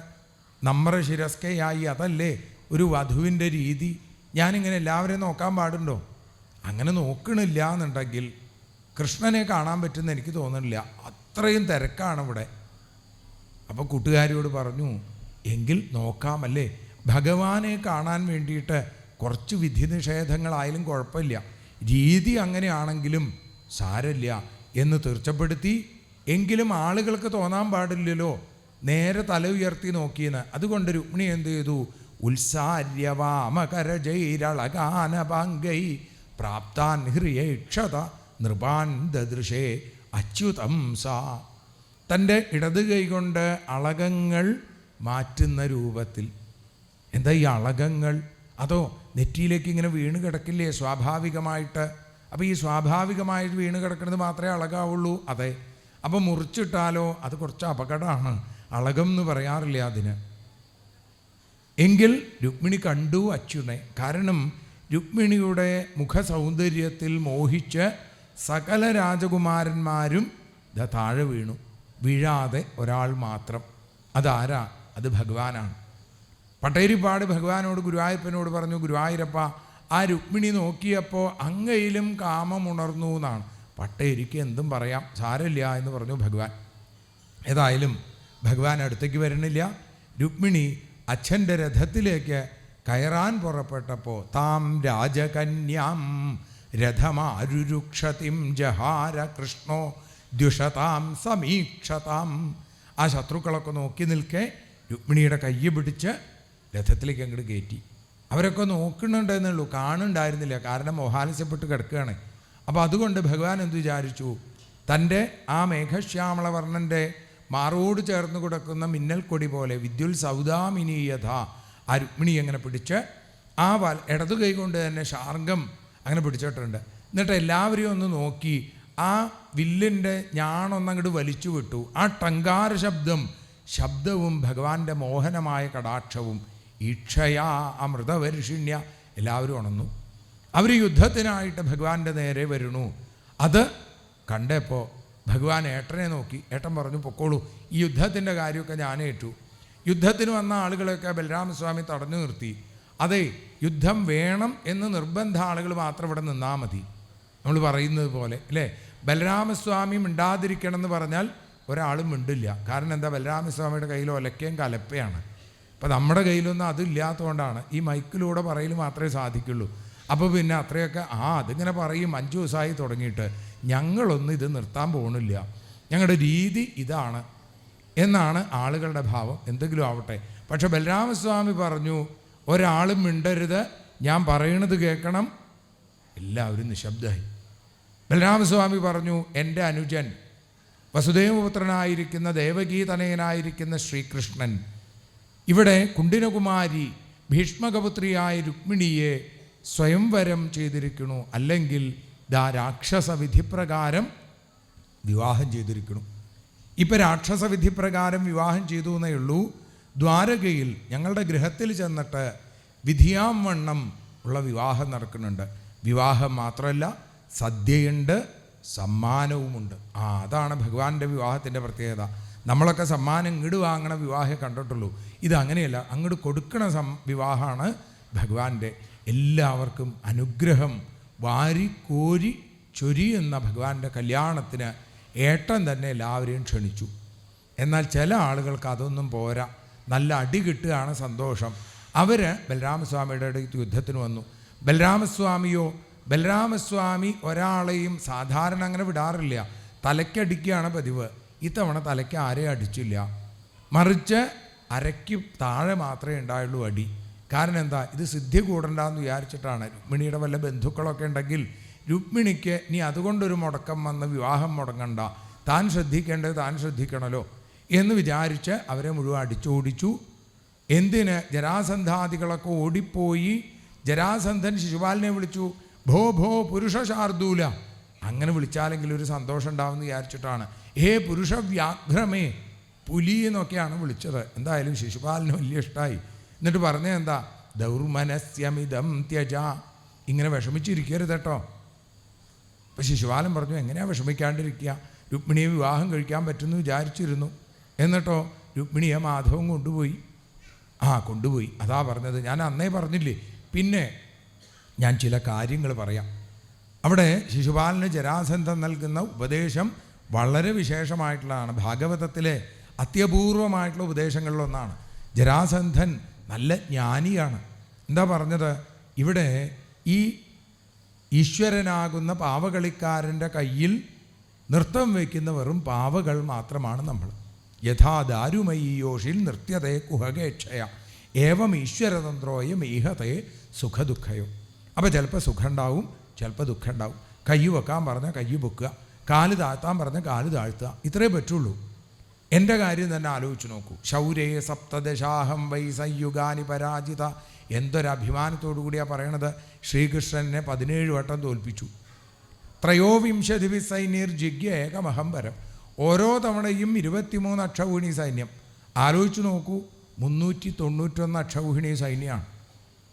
നമ്മറ ശിരസ്കയായി, അതല്ലേ ഒരു വധുവിൻ്റെ രീതി? ഞാനിങ്ങനെ എല്ലാവരെയും നോക്കാൻ പാടുണ്ടോ? അങ്ങനെ നോക്കണില്ല എന്നുണ്ടെങ്കിൽ കൃഷ്ണനെ കാണാൻ പറ്റുമെന്ന് എനിക്ക് തോന്നുന്നില്ല, അത്രയും തിരക്കാണ് ഇവിടെ. അപ്പോൾ കൂട്ടുകാരിയോട് പറഞ്ഞു, എങ്കിൽ നോക്കാമല്ലേ, ഭഗവാനെ കാണാൻ വേണ്ടിയിട്ട് കുറച്ച് വിധി നിഷേധങ്ങളായാലും കുഴപ്പമില്ല, രീതി അങ്ങനെയാണെങ്കിലും സാരമില്ല എന്ന് തീർച്ചപ്പെടുത്തി. എങ്കിലും ആളുകൾക്ക് തോന്നാൻ പാടില്ലല്ലോ നേരെ തല ഉയർത്തി നോക്കിയെന്ന്. അതുകൊണ്ട് രുക്മിണി എന്ത് ചെയ്തു? ഉത്സാര്യവാമകരജൈരളകാനപാംഗൈ പ്രാപ്താൻ ഹ്രിയേക്ഷത നൃപാൻ ദദൃശേ അച്യുതം സാ. തൻ്റെ ഇടത് കൈകൊണ്ട് അളകങ്ങൾ മാറ്റുന്ന രൂപത്തിൽ. എന്താ ഈ അളകങ്ങൾ? അതോ നെറ്റിയിലേക്ക് ഇങ്ങനെ വീണ് കിടക്കില്ലേ സ്വാഭാവികമായിട്ട്? അപ്പോൾ ഈ സ്വാഭാവികമായിട്ട് വീണ് കിടക്കുന്നത് മാത്രമേ അളകാവുള്ളൂ? അതെ. അപ്പോൾ മുറിച്ചിട്ടാലോ? അത് കുറച്ച് അപകടമാണ്, അളകം എന്ന് പറയാറില്ല അതിന്. എങ്കിൽ രുക്മിണി കണ്ടു അച്യുതനെ. കാരണം രുക്മിണിയുടെ മുഖസൗന്ദര്യത്തിൽ മോഹിച്ച് സകല രാജകുമാരന്മാരും താഴെ വീണു. വീഴാതെ ഒരാൾ മാത്രം. അതാരാ? അത് ഭഗവാനാണ്. പട്ടേരിപ്പാട് ഭഗവാനോട്, ഗുരുവായൂരപ്പനോട് പറഞ്ഞു, ഗുരുവായൂരപ്പ, ആ രുക്മിണി നോക്കിയപ്പോൾ അങ്ങയിലും കാമമുണർന്നു എന്നാണ്. പട്ടേരിക്ക് എന്തും പറയാം, സാരമില്ല എന്ന് പറഞ്ഞു ഭഗവാൻ. ഏതായാലും ഭഗവാൻ അടുത്തേക്ക് വരുന്നില്ല. രുക്മിണി അച്ഛൻ്റെ രഥത്തിലേക്ക് കയറാൻ പുറപ്പെട്ടപ്പോൾ താം രാജകന്യാം രഥമാരുരുക്ഷതിം ജഹാര കൃഷ്ണോ ദ്യുഷതാം സമീക്ഷതാം. ആ ശത്രുക്കളൊക്കെ നോക്കി നിൽക്കെ രുക്മിണിയുടെ കയ്യ് പിടിച്ച് രഥത്തിലേക്ക് അങ്ങോട്ട് കയറ്റി. അവരൊക്കെ നോക്കുന്നുണ്ടെന്നുള്ളൂ, കാണുന്നുണ്ടായിരുന്നില്ല. കാരണം മോഹാലസ്യപ്പെട്ട് കിടക്കുകയാണ്. അപ്പോൾ അതുകൊണ്ട് ഭഗവാൻ എന്ത് വിചാരിച്ചു, തൻ്റെ ആ മേഘശ്യാമളവർണ്ണൻ്റെ മാറോട് ചേർന്ന് കിടക്കുന്ന മിന്നൽ കൊടി പോലെ വിദ്യുൽ സൗദാമിനീയഥ ആ രുക്മിണി അങ്ങനെ പിടിച്ച് ആ ഇടതു കൈ കൊണ്ട് തന്നെ ശാർഗം അങ്ങനെ പിടിച്ചിട്ടുണ്ട്. എന്നിട്ട് എല്ലാവരെയും ഒന്ന് നോക്കി ആ വില്ലിൻ്റെ ഞാണൊന്നങ്ങോട്ട് വലിച്ചു വിട്ടു. ആ ടങ്കാര ശബ്ദവും ഭഗവാന്റെ മോഹനമായ കടാക്ഷവും ഈക്ഷയാ അമൃതവർഷിണ്യ എല്ലാവരും ഉണർന്നു. അവർ യുദ്ധത്തിനായിട്ട് ഭഗവാന്റെ നേരെ വരുന്നു. അത് കണ്ടപ്പോൾ ഭഗവാൻ ഏട്ടനെ നോക്കി. ഏട്ടൻ പറഞ്ഞു, പൊക്കോളൂ, ഈ യുദ്ധത്തിൻ്റെ കാര്യമൊക്കെ ഞാൻ ഏറ്റു. യുദ്ധത്തിന് വന്ന ആളുകളെയൊക്കെ ബലരാമസ്വാമി തടഞ്ഞു നിർത്തി. അതെ, യുദ്ധം വേണം എന്ന് നിർബന്ധ ആളുകൾ മാത്രം ഇവിടെ നിന്നാൽ മതി. നമ്മൾ പറയുന്നത് പോലെ അല്ലേ, ബലരാമസ്വാമി മിണ്ടാതിരിക്കണം എന്ന് പറഞ്ഞാൽ ഒരാളും മിണ്ടില്ല. കാരണം എന്താ, ബലരാമസ്വാമിയുടെ കയ്യിൽ ഒലക്കയും കലപ്പയാണ്. അപ്പം നമ്മുടെ കയ്യിലൊന്നും അതില്ലാത്തതുകൊണ്ടാണ് ഈ മൈക്കിലൂടെ പറയൽ മാത്രമേ സാധിക്കുള്ളൂ. അപ്പോൾ പിന്നെ അത്രയൊക്കെ അതിങ്ങനെ പറയും 5 ദിവസമായി തുടങ്ങിയിട്ട്, ഞങ്ങളൊന്നും ഇത് നിർത്താൻ പോകണില്ല, ഞങ്ങളുടെ രീതി ഇതാണ് എന്നാണ് ആളുകളുടെ ഭാവം. എന്തെങ്കിലും ആവട്ടെ. പക്ഷെ ബലരാമസ്വാമി പറഞ്ഞു, ഒരാളും മിണ്ടരുത്, ഞാൻ പറയണത് കേൾക്കണം. എല്ലാവരും നിശബ്ദമായി. ബലരാമസ്വാമി പറഞ്ഞു, എൻ്റെ അനുജൻ വസുദേവപുത്രനായിരിക്കുന്ന ദേവകീതനയനായിരിക്കുന്ന ശ്രീകൃഷ്ണൻ ഇവിടെ കുണ്ടിനകുമാരി ഭീഷ്മകപുത്രിയായ രുക്മിണിയെ സ്വയംവരം ചെയ്തിരിക്കുന്നു, അല്ലെങ്കിൽ രാക്ഷസ വിധിപ്രകാരം വിവാഹം ചെയ്തിരിക്കുന്നു. ഇപ്പം രാക്ഷസ വിധിപ്രകാരം വിവാഹം ചെയ്തു എന്നേ ഉള്ളൂ. ദ്വാരകയിൽ ഞങ്ങളുടെ ഗൃഹത്തിൽ ചെന്നിട്ട് വിധിയാം വണ്ണം ഉള്ള വിവാഹം നടക്കുന്നുണ്ട്. വിവാഹം മാത്രമല്ല, സദ്യയുണ്ട്, സമ്മാനവുമുണ്ട്. അതാണ് ഭഗവാന്റെ വിവാഹത്തിൻ്റെ പ്രത്യേകത. നമ്മളൊക്കെ സമ്മാനം ഇങ്ങോട്ട് വാങ്ങണ വിവാഹം കണ്ടിട്ടുള്ളൂ. ഇതങ്ങനെയല്ല, അങ്ങോട്ട് കൊടുക്കണ വിവാഹമാണ് ഭഗവാന്റെ. എല്ലാവർക്കും അനുഗ്രഹം വാരിക്കോരി ചൊരിയുന്ന ഭഗവാന്റെ കല്യാണത്തിന് ഏട്ടൻ തന്നെ എല്ലാവരെയും ക്ഷണിച്ചു. എന്നാൽ ചില ആളുകൾക്ക് അതൊന്നും പോരാ, നല്ല അടി കിട്ടുകയാണ് സന്തോഷം. അവർ ബലരാമസ്വാമിയുടെ അടുത്ത് യുദ്ധത്തിന് വന്നു. ബലരാമസ്വാമി ഒരാളെയും സാധാരണ അങ്ങനെ വിടാറില്ല, തലയ്ക്കടിക്കുകയാണ് പതിവ്. ഇത്തവണ തലയ്ക്ക് ആരെയും അടിച്ചില്ല, മറിച്ച് അരയ്ക്ക് താഴെ മാത്രമേ ഉണ്ടായുള്ളൂ അടി. കാരണം എന്താ, ഇത് സിദ്ധി കൂടണ്ടെന്ന് വിചാരിച്ചിട്ടാണ്. രുക്മിണിയുടെ വല്ല ബന്ധുക്കളൊക്കെ ഉണ്ടെങ്കിൽ രുക്മിണിക്ക് ഇനി അതുകൊണ്ടൊരു മുടക്കം വന്ന് വിവാഹം മുടങ്ങണ്ട, താൻ ശ്രദ്ധിക്കേണ്ടത് താൻ ശ്രദ്ധിക്കണമല്ലോ എന്ന് വിചാരിച്ച് അവരെ മുഴുവൻ അടിച്ചോടിച്ചു. എന്തിന്, ജരാസന്ധാദികളൊക്കെ ഓടിപ്പോയി. ജരാസന്ധൻ ശിശുപാലനെ വിളിച്ചു, ഭോ ഭോ പുരുഷ ശാർദൂല. അങ്ങനെ വിളിച്ചാലെങ്കിലും ഒരു സന്തോഷം ഉണ്ടാവുമെന്ന് വിചാരിച്ചിട്ടാണ്. പുരുഷ വ്യാഘ്രമേ, പുലി എന്നൊക്കെയാണ് വിളിച്ചത്. എന്തായാലും ശിശുപാലന് വലിയ ഇഷ്ടമായി. എന്നിട്ട് പറഞ്ഞത് എന്താ, ദൗർമനസ്യമിതം ത്യജ, ഇങ്ങനെ വിഷമിച്ചിരിക്കരുത് കേട്ടോ. അപ്പം ശിശുപാലൻ പറഞ്ഞു, എങ്ങനെയാണ് വിഷമിക്കാണ്ടിരിക്കുക, രുക്മിണിയെ വിവാഹം കഴിക്കാൻ പറ്റുമെന്ന് വിചാരിച്ചിരുന്നു. എന്നിട്ടോ രുക്മിണിയെ മാധവൻ കൊണ്ടുപോയി. അതാ പറഞ്ഞത്, ഞാൻ അന്നേ പറഞ്ഞില്ലേ. പിന്നെ ഞാൻ ചില കാര്യങ്ങൾ പറയാം. അവിടെ ശിശുപാലന് ജരാസന്ധൻ നൽകുന്ന ഉപദേശം വളരെ വിശേഷമായിട്ടുള്ളതാണ്. ഭാഗവതത്തിലെ അത്യപൂർവമായിട്ടുള്ള ഉപദേശങ്ങളിലൊന്നാണ്. ജരാസന്ധൻ നല്ല ജ്ഞാനിയാണ്. എന്താ പറഞ്ഞത്, ഇവിടെ ഈ ഈശ്വരനാകുന്ന പാവകളിക്കാരൻ്റെ കയ്യിൽ നൃത്തം വയ്ക്കുന്ന വെറും പാവകൾ മാത്രമാണ് നമ്മൾ. യഥാ ദാരുമയ്യോഷിൽ നൃത്യതേ കുഹകേക്ഷയ ഏവം ഈശ്വരതന്ത്രോയം ഈഹതേ സുഖദുഃഖയോ. അപ്പോൾ ചിലപ്പോൾ സുഖം ഉണ്ടാവും, ചിലപ്പോൾ ദുഃഖം ഉണ്ടാവും. കൈ വെക്കാൻ പറഞ്ഞാൽ കൈ വെക്കുക, കാല് താഴ്ത്താൻ പറഞ്ഞാൽ കാല് താഴ്ത്തുക, ഇത്രേ പറ്റുള്ളൂ. എൻ്റെ കാര്യം തന്നെ ആലോചിച്ച് നോക്കൂ. ശൗരേ സപ്തദശാഹം വൈ സംയുഗാനി പരാജിത. എന്തൊരഭിമാനത്തോടു കൂടിയാണ് പറയണത്. ശ്രീകൃഷ്ണനെ 17 വട്ടം തോൽപ്പിച്ചു. ത്രയോവിംശതി സൈന്യർ ജിഗ്യ ഏകമഹം പരം. ഓരോ തവണയും 23 അക്ഷൗഹിണി സൈന്യം. ആലോചിച്ച് നോക്കൂ, 391 അക്ഷൗഹിണി സൈന്യമാണ്.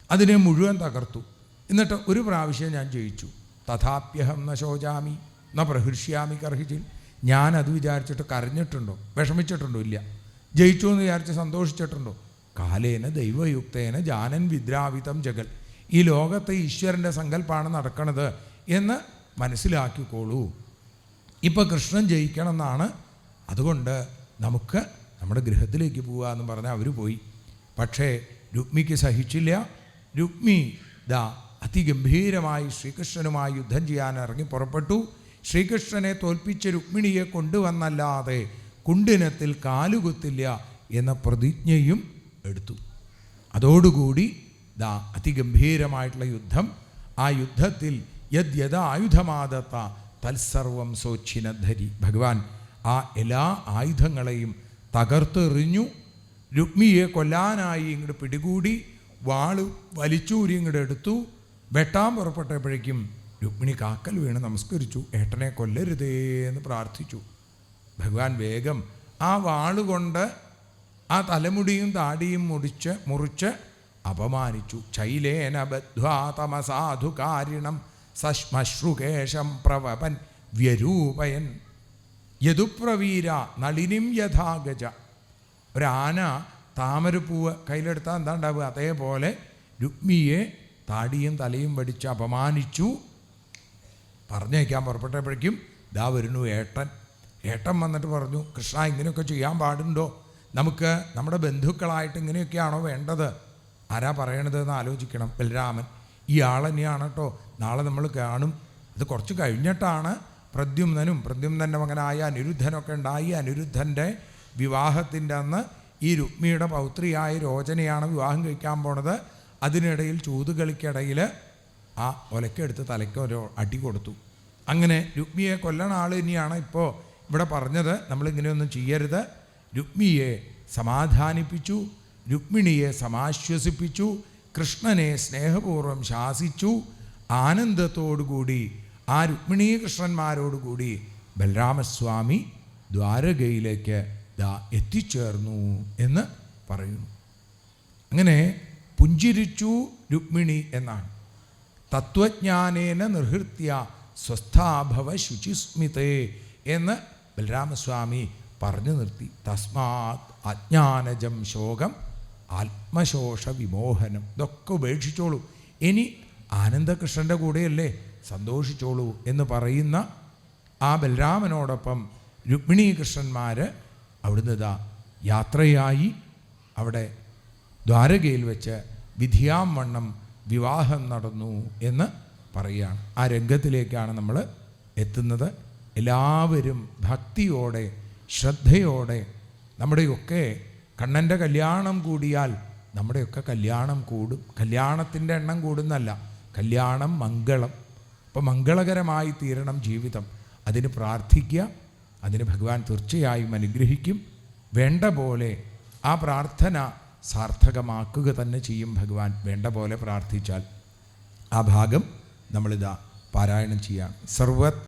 അതിനെ മുഴുവൻ തകർത്തു. എന്നിട്ട് ഒരു പ്രാവശ്യം ഞാൻ ജയിച്ചു. തഥാപ്യഹം ന ശോചാമി ന പ്രഹൃഷ്യാമി കർഹിച്ചിൽ. ഞാനത് വിചാരിച്ചിട്ട് കരഞ്ഞിട്ടുണ്ടോ, വിഷമിച്ചിട്ടുണ്ടോ? ഇല്ല. ജയിച്ചു എന്ന് വിചാരിച്ച് സന്തോഷിച്ചിട്ടുണ്ടോ? കാലേന ദൈവയുക്തേന ജാനൻ വിദ്രാവിതം ജഗൽ. ഈ ലോകത്തെ ഈശ്വരൻ്റെ സങ്കല്പമാണ് നടക്കണത് എന്ന് മനസ്സിലാക്കിക്കോളൂ. ഇപ്പം കൃഷ്ണൻ ജയിക്കണം എന്നാണ്, അതുകൊണ്ട് നമുക്ക് നമ്മുടെ ഗൃഹത്തിലേക്ക് പോവുക എന്ന് പറഞ്ഞാൽ അവർ പോയി. പക്ഷേ രുക്മിക്ക് സഹിച്ചില്ല. രുക്മി അതിഗംഭീരമായി ശ്രീകൃഷ്ണനുമായി യുദ്ധം ചെയ്യാൻ ഇറങ്ങി പുറപ്പെട്ടു. ശ്രീകൃഷ്ണനെ തോൽപ്പിച്ച് രുക്മിണിയെ കൊണ്ടുവന്നല്ലാതെ കുണ്ടിനത്തിൽ കാലുകുത്തില്ല എന്ന പ്രതിജ്ഞയും എടുത്തു. അതോടുകൂടി അതിഗംഭീരമായിട്ടുള്ള യുദ്ധം. ആ യുദ്ധത്തിൽ യദ്യത ആയുധമാദത്ത തത്സർവം സോച്ഛിനദ്ധരി. ഭഗവാൻ ആ എല്ലാ ആയുധങ്ങളെയും തകർത്തെറിഞ്ഞു. രുക്മിയെ കൊല്ലാനായി ഇങ്ങോട്ട് പിടികൂടി വാള് വലിച്ചൂരി ഇങ്ങോട്ട് എടുത്തു. വെട്ടാൻ പുറപ്പെട്ടപ്പോഴേക്കും രുക്മിണി കാക്കൽ വീണ് നമസ്കരിച്ചു. ഏട്ടനെ കൊല്ലരുതേ എന്ന് പ്രാർത്ഥിച്ചു. ഭഗവാൻ വേഗം ആ വാളുകൊണ്ട് ആ തലമുടിയും താടിയും മുറിച്ച് അപമാനിച്ചു. ശൈലേന ബദ്ധ്വാ തമസാധുകാരിണം സശ്മശ്രുകേശം പ്രവപൻ വ്യരൂപയൻ യദുപ്രവീര നളിനിം യഥാഗജ. ഒരാന താമരപ്പൂവ് കയ്യിലെടുത്താൽ എന്താ ഉണ്ടാവുക? അതേപോലെ രുക്മിയെ താടിയും തലയും വടിച്ച് അപമാനിച്ചു. പറഞ്ഞേക്കാൻ പുറപ്പെട്ടപ്പോഴേക്കും ദാ വരുന്നു ഏട്ടൻ. ഏട്ടൻ വന്നിട്ട് പറഞ്ഞു, കൃഷ്ണ ഇങ്ങനെയൊക്കെ ചെയ്യാൻ പാടുണ്ടോ? നമുക്ക് നമ്മുടെ ബന്ധുക്കളായിട്ട് ഇങ്ങനെയൊക്കെയാണോ വേണ്ടത്? ആരാ പറയണതെന്ന് ആലോചിക്കണം. ബലരാമൻ ഈ ആളെന്നെയാണ് കേട്ടോ, നാളെ നമ്മൾ കാണും. അത് കുറച്ച് കഴിഞ്ഞിട്ടാണ് പ്രദ്യുമ്നൻ്റെ മകനായ അനിരുദ്ധനൊക്കെ ഉണ്ടായി. അനിരുദ്ധൻ്റെ വിവാഹത്തിൻ്റെ അന്ന് ഈ രുക്മിയുടെ പൗത്രിയായ രോചനയാണ് വിവാഹം കഴിക്കാൻ പോണത്. അതിനിടയിൽ ചൂതുകളിക്കിടയിൽ ആ ഒലക്കെടുത്ത് തലയ്ക്ക് ഒരു അടി കൊടുത്തു. അങ്ങനെ രുക്മിയെ കൊല്ലണ ആൾ തന്നെയാണ് ഇപ്പോൾ ഇവിടെ പറഞ്ഞത്. നമ്മളിങ്ങനെയൊന്നും ചെയ്യരുത്. രുക്മിയെ സമാധാനിപ്പിച്ചു, രുക്മിണിയെ സമാശ്വസിപ്പിച്ചു, കൃഷ്ണനെ സ്നേഹപൂർവ്വം ശാസിച്ചു. ആനന്ദത്തോടുകൂടി ആ രുക്മിണീ കൃഷ്ണന്മാരോടുകൂടി ബലരാമസ്വാമി ദ്വാരകയിലേക്ക് എത്തിച്ചേർന്നു എന്ന് പറയുന്നു. അങ്ങനെ പുഞ്ചിരിച്ചു രുക്മിണി എന്നാണ്. തത്വജ്ഞാനേന നിർഹൃത്യ സ്വസ്ഥാഭവ ശുചിസ്മിതേ എന്ന് ബലരാമസ്വാമി പറഞ്ഞു നിർത്തി. തസ്മാത് അജ്ഞാനജം ശോകം ആത്മശോഷ വിമോഹനം. ഇതൊക്കെ ഉപേക്ഷിച്ചോളൂ, ഇനി ആനന്ദകൃഷ്ണൻ്റെ കൂടെയല്ലേ, സന്തോഷിച്ചോളൂ എന്ന് പറയുന്ന ആ ബലരാമനോടൊപ്പം രുക്മിണീ കൃഷ്ണന്മാർ അവിടുന്ന് യാത്രയായി. അവിടെ ദ്വാരകയിൽ വെച്ച് വിധിയാം വണ്ണം വിവാഹം നടന്നു എന്ന് പറയുകയാണ്. ആ രംഗത്തിലേക്കാണ് നമ്മൾ എത്തുന്നത്. എല്ലാവരും ഭക്തിയോടെ ശ്രദ്ധയോടെ, നമ്മുടെയൊക്കെ കണ്ണൻ്റെ കല്യാണം കൂടിയാൽ നമ്മുടെയൊക്കെ കല്യാണം കൂടും. കല്യാണത്തിൻ്റെ എണ്ണം കൂടുന്നല്ല, കല്യാണം മംഗളം. അപ്പോൾ മംഗളകരമായി തീരണം ജീവിതം. അതിന് പ്രാർത്ഥിക്കുക. അതിന് ഭഗവാൻ തീർച്ചയായും അനുഗ്രഹിക്കും. വേണ്ട പോലെ ആ പ്രാർത്ഥന സാർത്ഥകമാക്കുക തന്നെ ചെയ്യും ഭഗവാൻ. വേണ്ട പോലെ പ്രാർത്ഥിച്ചാൽ. ആ ഭാഗം നമ്മളിതാ പാരായണം ചെയ്യാം. സർവത്